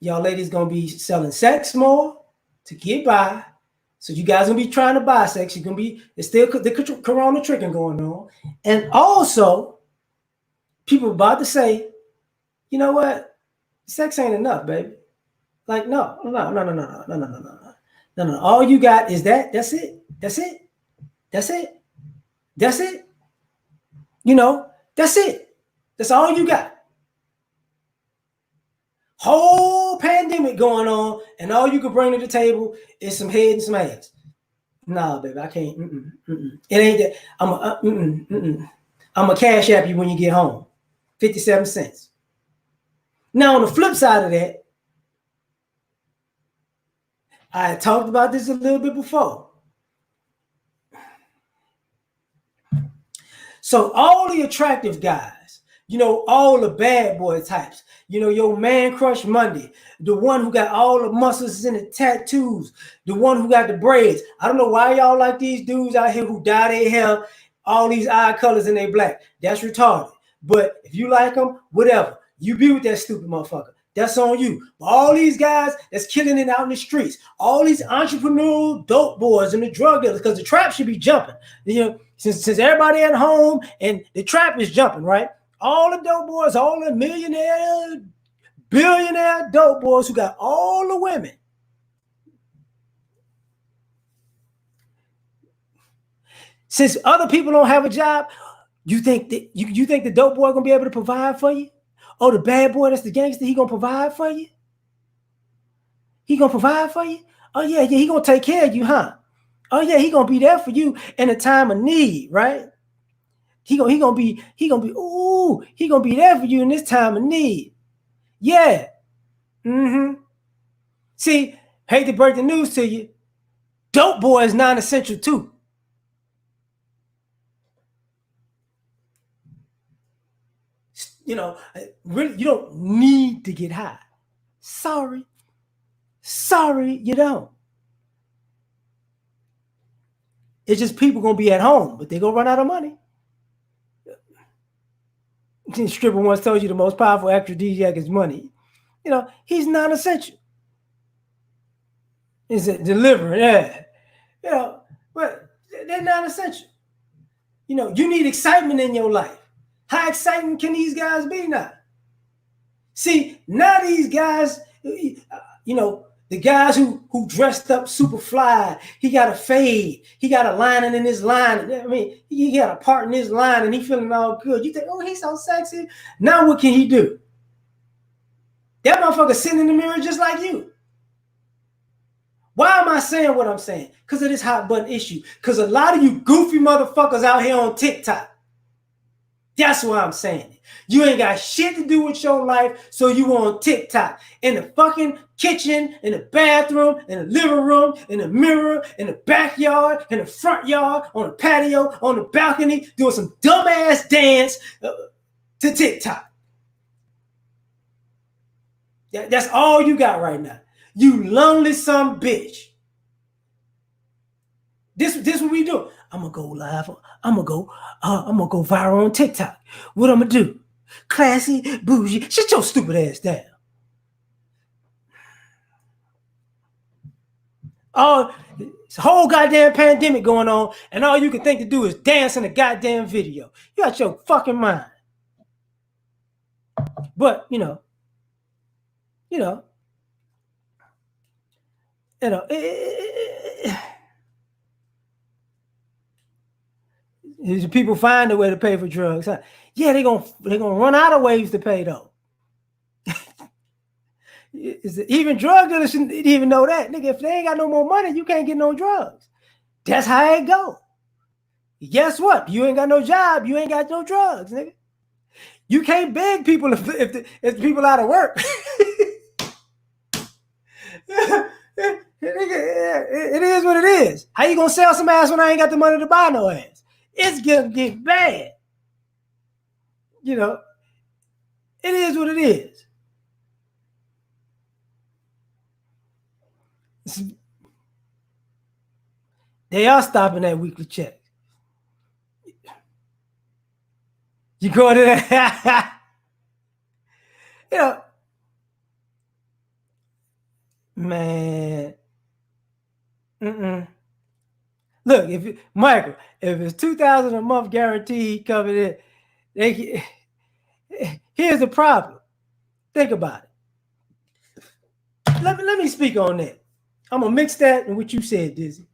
Y'all ladies going to be selling sex more to get by. So you guys going to be trying to buy sex. You're going to be, it's still the corona tricking going on. And also, people about to say, you know what? Sex ain't enough, baby. Like, no. All you got is that. That's it. That's it. That's it. That's it. That's all you got. Whole pandemic going on, and all you can bring to the table is some head and some ass. Nah, baby, I can't. It ain't that. I'm a cash app you when you get home. 57 cents. Now, on the flip side of that, I talked about this a little bit before. So all the attractive guys, You know, all the bad boy types. You know, your man crush Monday, the one who got all the muscles and the tattoos, the one who got the braids. I don't know why y'all like these dudes out here who dye their hair all these eye colors and they black. That's retarded. But if you like them, whatever. You be with that stupid motherfucker. That's on you. But all these guys that's killing it out in the streets, all these entrepreneurial dope boys and the drug dealers, because the trap should be jumping. You know, since everybody at home and the trap is jumping, right? All the dope boys, all the millionaire, billionaire dope boys who got all the women. Since other people don't have a job, you think that you think the dope boy gonna be able to provide for you? Oh, the bad boy that's the gangster, he gonna provide for you? He gonna provide for you? Oh yeah, he gonna take care of you, huh? Oh yeah, he gonna be there for you in a time of need, right? He gonna be there for you in this time of need. Yeah. See, hate to break the news to you, dope boy is non-essential too. You know, really, you don't need to get high. Sorry, you don't. It's just people gonna be at home, but they gonna run out of money. Stripper once told you the most powerful aphrodisiac is money. You know, he's non-essential. Is it delivering? Yeah. You know, but they're non-essential. You know, you need excitement in your life. How exciting can these guys be now? See, now these guys, you know, the guys who dressed up super fly, he got a fade, he got a lining in his line. I mean, he got a part in his line and he feeling all good. You think, oh, he's so sexy. Now what can he do? That motherfucker sitting in the mirror just like you. Why am I saying what I'm saying? Because of this hot button issue. Because a lot of you goofy motherfuckers out here on TikTok. That's why I'm saying it. You ain't got shit to do with your life, so you on TikTok. In the fucking kitchen, in the bathroom, in the living room, in the mirror, in the backyard, in the front yard, on the patio, on the balcony, doing some dumbass dance to TikTok. That's all you got right now. You lonely some bitch. This what we do. I'm gonna go live. I'm gonna go viral on TikTok. What I'm gonna do? Classy, bougie. Shut your stupid ass down. Oh, it's a whole goddamn pandemic going on, and all you can think to do is dance in a goddamn video. You got your fucking mind. But you know. People find a way to pay for drugs. Huh? Yeah, they're gonna run out of ways to pay though. Even drug dealers shouldn't even know that. Nigga, if they ain't got no more money, you can't get no drugs. That's how it go. Guess what? You ain't got no job, you ain't got no drugs, nigga. You can't beg people if people out of work. It is what it is. How you gonna sell some ass when I ain't got the money to buy no ass? It's gonna get bad. You know, it is what it is. They are stopping that weekly check. You go to that. You know, man. Look, Michael, if it's $2,000 a month guaranteed covered it, here's the problem. Think about it. Let me speak on that. I'm gonna mix that and what you said, Dizzy.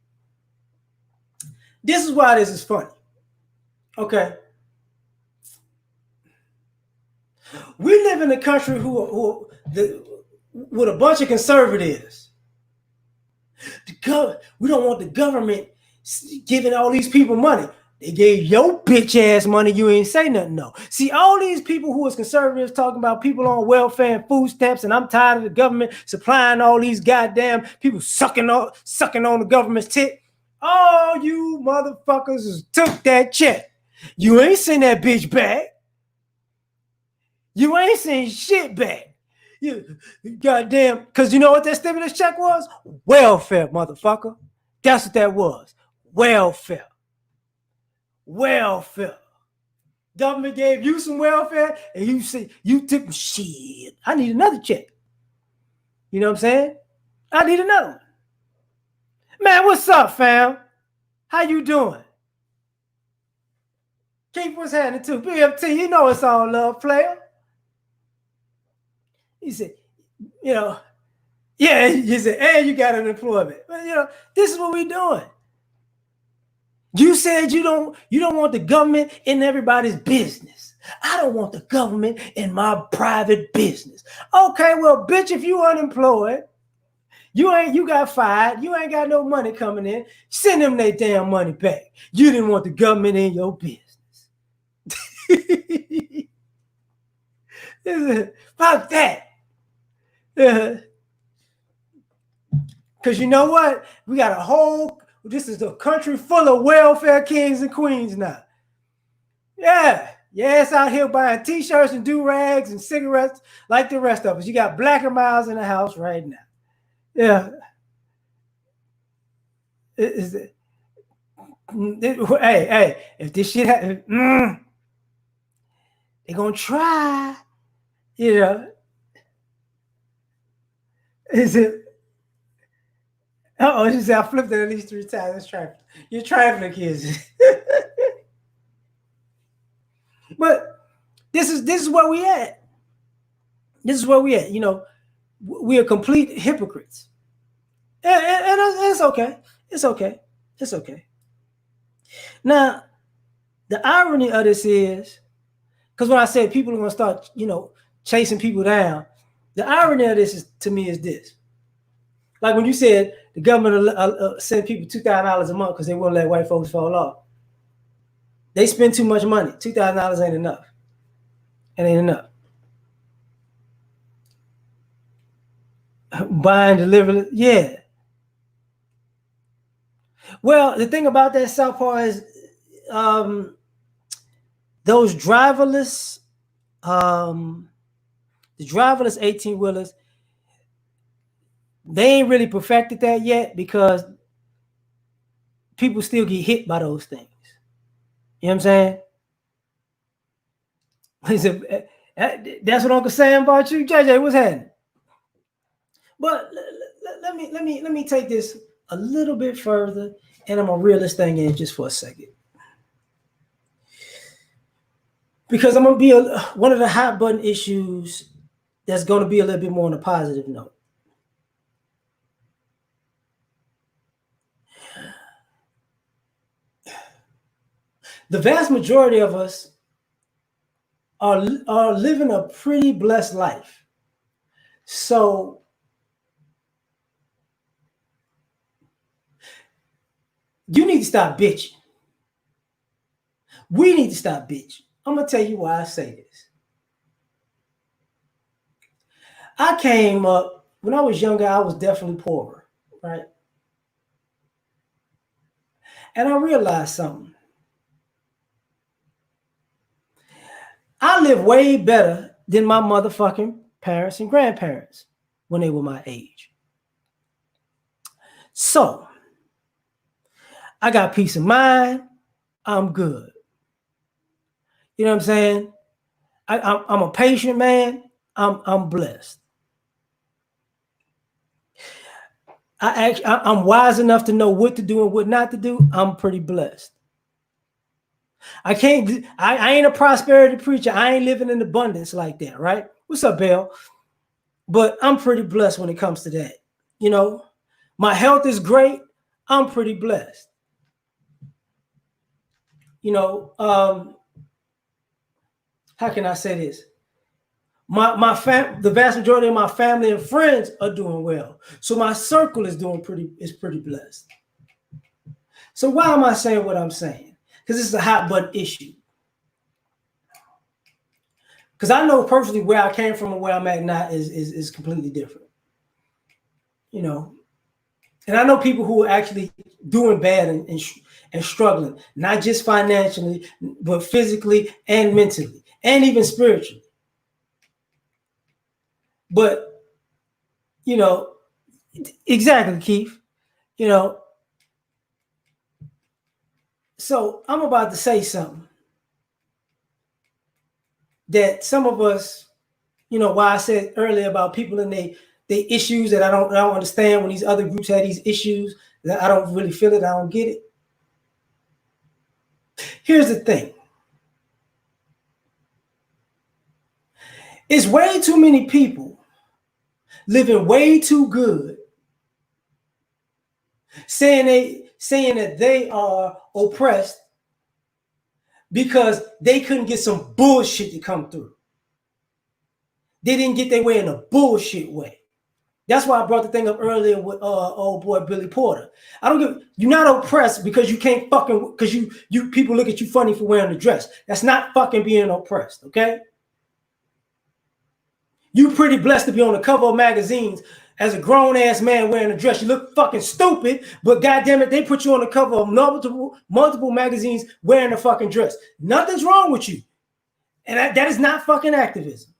This is why this is funny. Okay. We live in a country with a bunch of conservatives. We don't want the government giving all these people money. They gave your bitch ass money. You ain't say nothing, no. See, all these people who is conservatives talking about people on welfare and food stamps, and I'm tired of the government supplying all these goddamn people sucking on the government's tit. All you motherfuckers took that check. You ain't sent that bitch back. You ain't seen shit back. You goddamn, because you know what that stimulus check was? Welfare, motherfucker. That's what that was. Welfare. Welfare. Government gave you some welfare, and you say you took shit. I need another check. You know what I'm saying? I need another one. Man, what's up, fam? How you doing? Keep what's happening too. BFT, you know it's all love, player. He said, you know, yeah, he said, and you got unemployment. But you know, this is what we doing. You said you don't want the government in everybody's business. I don't want the government in my private business. Okay, well, bitch, if you unemployed, you got fired, you ain't got no money coming in, send them their damn money back. You didn't want the government in your business. Fuck that. Because you know what? We got a whole, this is a country full of welfare kings and queens now. Yeah. Yes, out here buying t-shirts and do-rags and cigarettes like the rest of us. You got Blacker Miles in the house right now. Yeah. Hey, if this shit happens, they're going to try, you know. Is it? She said, I flipped it at least 3 times. That's trifling. You're trifling, kids. But this is where we at. This is where we at. You know, we are complete hypocrites. And it's okay. It's okay. It's okay. Now, the irony of this is, because when I said people are going to start, you know, chasing people down, the irony of this is, to me, is this. Like when you said the government will send people $2,000 a month because they won't let white folks fall off. They spend too much money. $2,000 ain't enough. It ain't enough. Buying, delivering, yeah. Well, the thing about that Southpaw is those driverless, the driverless 18-wheelers, they ain't really perfected that yet because people still get hit by those things. You know what I'm saying? He said, that's what Uncle Sam bought you, JJ. What's happening? But let me take this a little bit further, and I'm gonna reel this thing in just for a second, because I'm gonna be one of the hot button issues that's gonna be a little bit more on a positive note. The vast majority of us are living a pretty blessed life. So you need to stop bitching. We need to stop bitching. I'm going to tell you why I say this. I came up, when I was younger, I was definitely poorer, right? And I realized something. I lived way better than my motherfucking parents and grandparents when they were my age. So, I got peace of mind. I'm good. You know what I'm saying? I'm a patient man. I'm blessed. I'm wise enough to know what to do and what not to do. I'm pretty blessed. I ain't a prosperity preacher. I ain't living in abundance like that, right? What's up, Bill? But I'm pretty blessed when it comes to that. You know, my health is great. I'm pretty blessed. You know, how can I say this? The vast majority of my family and friends are doing well. So my circle is pretty blessed. So why am I saying what I'm saying? Because this is a hot button issue. Because I know personally where I came from and where I'm at now is completely different. You know, and I know people who are actually doing bad and struggling, not just financially, but physically and mentally, and even spiritually. But, you know, exactly, Keith. You know, so I'm about to say something that some of us, why I said earlier about people and they issues that I don't understand when these other groups have these issues that I don't really feel it, I don't get it. Here's the thing. It's way too many people living way too good, saying that they are oppressed because they couldn't get some bullshit to come through. They didn't get their way in a bullshit way. That's why I brought the thing up earlier with old boy Billy Porter. I don't give you're not oppressed because you can't fucking because you people look at you funny for wearing a dress. That's not fucking being oppressed, okay? You pretty blessed to be on the cover of magazines as a grown-ass man wearing a dress. You look fucking stupid, but goddamn it, they put you on the cover of multiple magazines wearing a fucking dress. Nothing's wrong with you. And that is not fucking activism.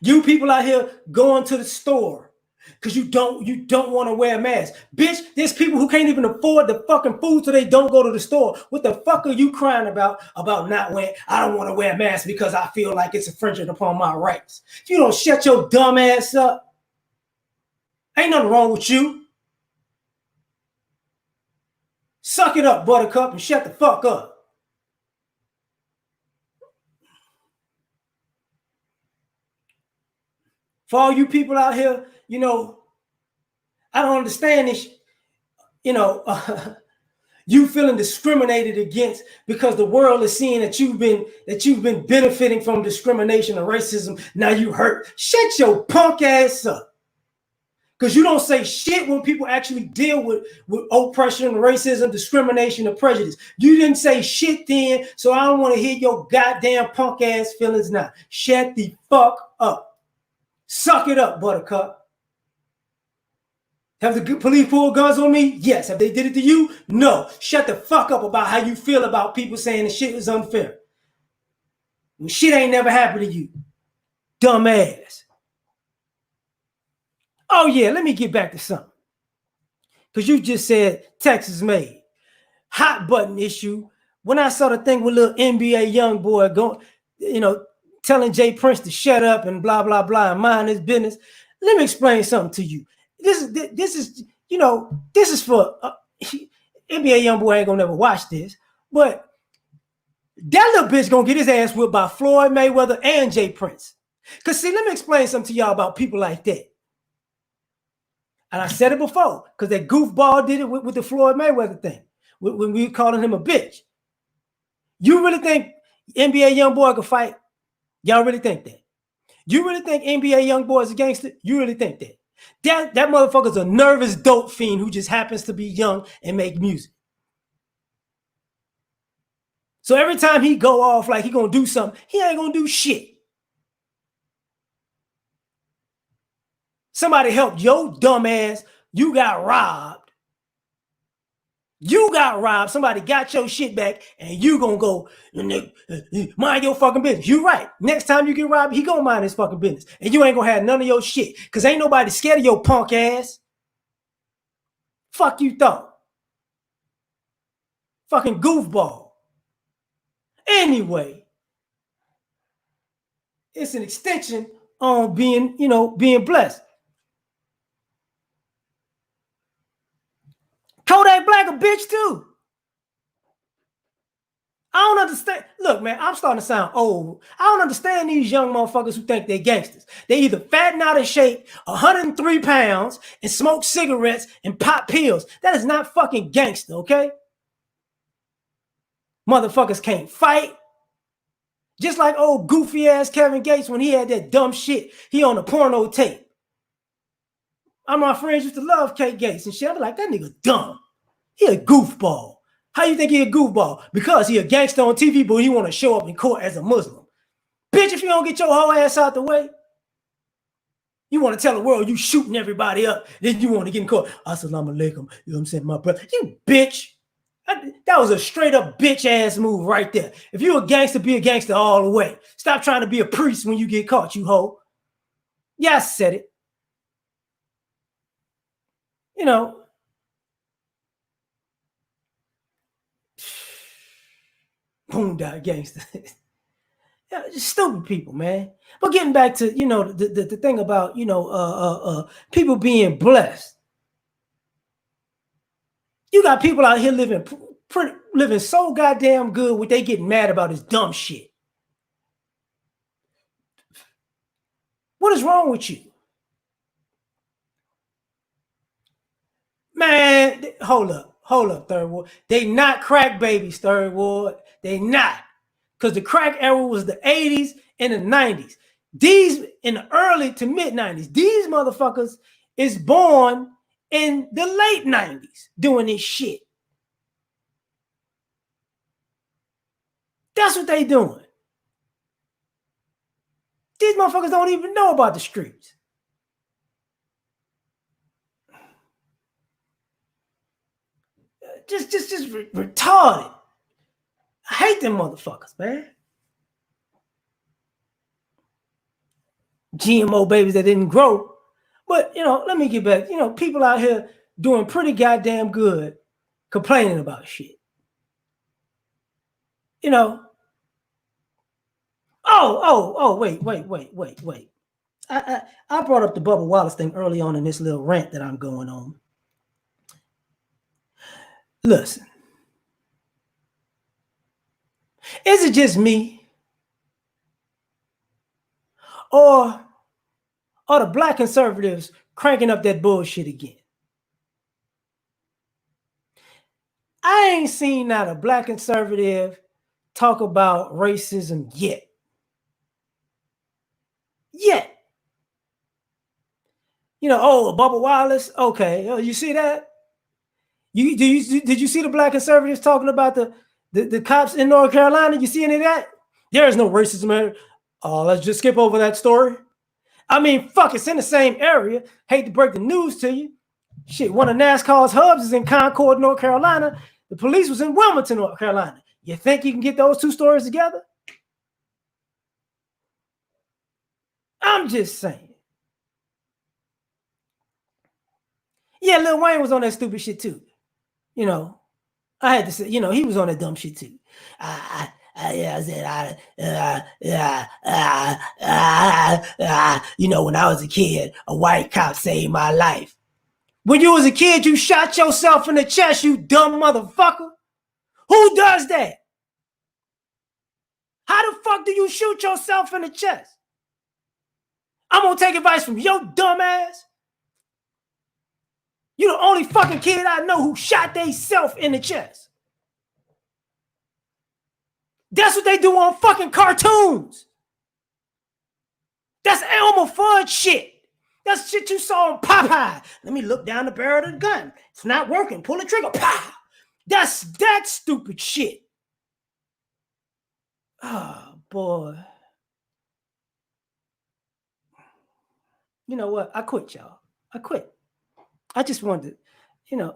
You people out here going to the store because you don't want to wear a mask. Bitch, there's people who can't even afford the fucking food so they don't go to the store. What the fuck are you crying about not wearing? I don't want to wear a mask because I feel like it's infringing upon my rights. If you don't shut your dumb ass up, ain't nothing wrong with you. Suck it up, buttercup, and shut the fuck up. For all you people out here, I don't understand this, you feeling discriminated against because the world is seeing that you've been benefiting from discrimination and racism. Now you hurt. Shut your punk ass up. Because you don't say shit when people actually deal with oppression, racism, discrimination, and prejudice. You didn't say shit then, so I don't want to hear your goddamn punk ass feelings now. Shut the fuck up. Suck it up, buttercup. Have the police pull guns on me? Yes. Have they did it to you? No. Shut the fuck up about how you feel about people saying the shit is unfair. When shit ain't never happened to you. Dumbass. Oh, yeah, let me get back to something. Because you just said Texas made. Hot button issue. When I saw the thing with little NBA young boy going, telling Jay Prince to shut up and blah, blah, blah, and mind his business. Let me explain something to you. This is for NBA young boy ain't gonna never watch this, but that little bitch gonna get his ass whipped by Floyd Mayweather and Jay Prince. Cause see, let me explain something to y'all about people like that. And I said it before, because that goofball did it with the Floyd Mayweather thing, when we were calling him a bitch. You really think NBA young boy could fight? Y'all really think that? You really think NBA young boy is a gangster? You really think that? That motherfucker's a nervous dope fiend who just happens to be young and make music. So every time he go off like he gonna do something, he ain't gonna do shit. Somebody helped your dumb ass. You got robbed. You got robbed. Somebody got your shit back, and you gonna go mind your fucking business. You right. Next time you get robbed, he gonna mind his fucking business, and you ain't gonna have none of your shit, cause ain't nobody scared of your punk ass. Fuck you thought. Fucking goofball. Anyway, it's an extension on being blessed. Kodak Black a bitch too. I don't understand. Look, man, I'm starting to sound old. I don't understand these young motherfuckers who think they're gangsters. They either fat and out of shape, 103 pounds, and smoke cigarettes and pop pills. That is not fucking gangster, okay? Motherfuckers can't fight. Just like old goofy ass Kevin Gates when he had that dumb shit. He on a porno tape. My friends used to love Kate Gates and shit. I'm like, that nigga dumb. He a goofball. How you think he a goofball? Because he a gangster on TV, but he want to show up in court as a Muslim. Bitch, if you don't get your whole ass out the way, you want to tell the world you shooting everybody up, then you want to get in court. Assalamu alaikum. You know what I'm saying, my brother? You bitch. That was a straight up bitch ass move right there. If you a gangster, be a gangster all the way. Stop trying to be a priest when you get caught, you hoe. Yeah, I said it. You know, boondock gangster. Yeah, just stupid people, man. But getting back to the thing about people being blessed. You got people out here living so goddamn good. What they getting mad about is dumb shit. What is wrong with you? Man, hold up, third ward. They not crack babies, third ward. They not. Because the crack era was the 80s and the 90s. These, in the early to mid 90s, these motherfuckers is born in the late 90s doing this shit. That's what they doing. These motherfuckers don't even know about the streets. Just retarded. I hate them motherfuckers, man. GMO babies that didn't grow. But, let me get back. People out here doing pretty goddamn good complaining about shit. Wait. I brought up the Bubba Wallace thing early on in this little rant that I'm going on. Listen. Is it just me? Or are the black conservatives cranking up that bullshit again? I ain't seen not a black conservative talk about racism yet. Bubba Wallace. Okay, you see that? Did you see the black conservatives talking about the cops in North Carolina? You see any of that? There is no racism. Let's just skip over that story. I mean, fuck, it's in the same area. Hate to break the news to you. Shit, one of NASCAR's hubs is in Concord, North Carolina. The police was in Wilmington, North Carolina. You think you can get those two stories together? I'm just saying. Yeah, Lil Wayne was on that stupid shit too. I had to say, he was on that dumb shit too. I said, when I was a kid, a white cop saved my life. When you was a kid, you shot yourself in the chest, you dumb motherfucker. Who does that? How the fuck do you shoot yourself in the chest? I'm gonna take advice from your dumb ass. You the only fucking kid I know who shot theyself in the chest. That's what they do on fucking cartoons. That's Elmer Fudd shit. That's shit you saw on Popeye. Let me look down the barrel of the gun. It's not working. Pull the trigger. Pow. That's that stupid shit. Oh, boy. You know what? I quit, y'all. I quit. I just wanted to,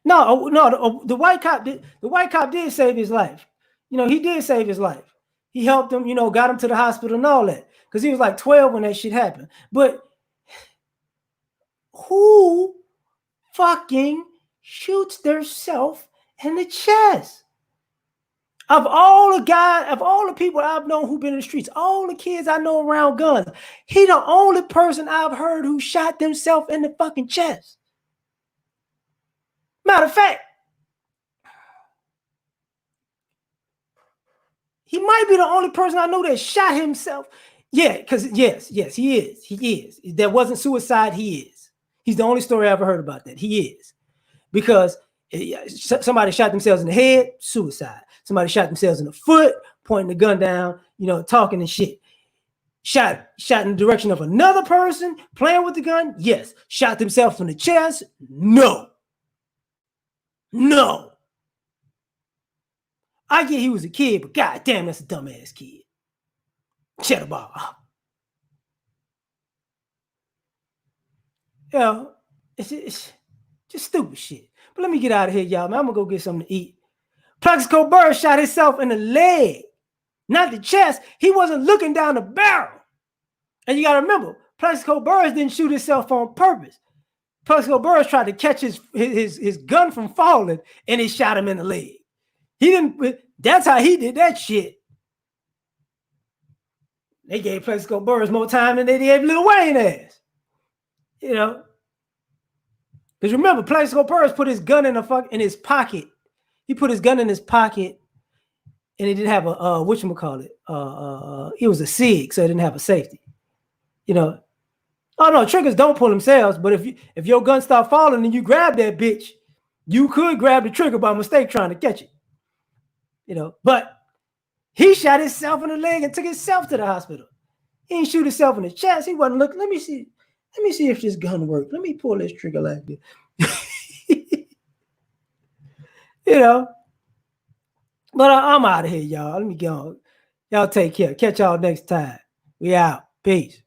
No, the white cop did. The white cop did save his life. He did save his life. He helped him. Got him to the hospital and all that because he was like 12 when that shit happened. But who fucking shoots theirself in the chest? Of all the people I've known who've been in the streets, all the kids I know around guns, he the only person I've heard who shot themselves in the fucking chest. Matter of fact, he might be the only person I know that shot himself. Yeah, because yes, he is. He is. That wasn't suicide. He is. He's the only story I ever heard about that. He is. Because somebody shot themselves in the head, suicide. Somebody shot themselves in the foot, pointing the gun down, talking and shit. Shot in the direction of another person, playing with the gun, yes. Shot themselves in the chest, no. I get he was a kid, but goddamn, that's a dumbass kid. Cheddar bar. It's Just stupid shit. But let me get out of here, y'all, man. I'm gonna go get something to eat. Plaxico Burress shot himself in the leg, not the chest. He wasn't looking down the barrel. And you gotta remember, Plaxico Burress didn't shoot himself on purpose. Plaxico Burress tried to catch his gun from falling, and he shot him in the leg. He didn't. That's how he did that shit. They gave Plaxico Burress more time than they gave Lil Wayne ass. You know, because remember, Plaxico Burress put his gun in his pocket. He put his gun in his pocket, and he didn't have a whatchamacallit. It was a SIG, so it didn't have a safety. You know. Oh no, triggers don't pull themselves, but if your gun start falling and you grab that bitch, you could grab the trigger by mistake trying to catch it. You know, but he shot himself in the leg and took himself to the hospital. He didn't shoot himself in the chest. He wasn't looking. Let me see if this gun works. Let me pull this trigger like this. You know. But I'm out of here, y'all. Let me go. Y'all take care. Catch y'all next time. We out. Peace.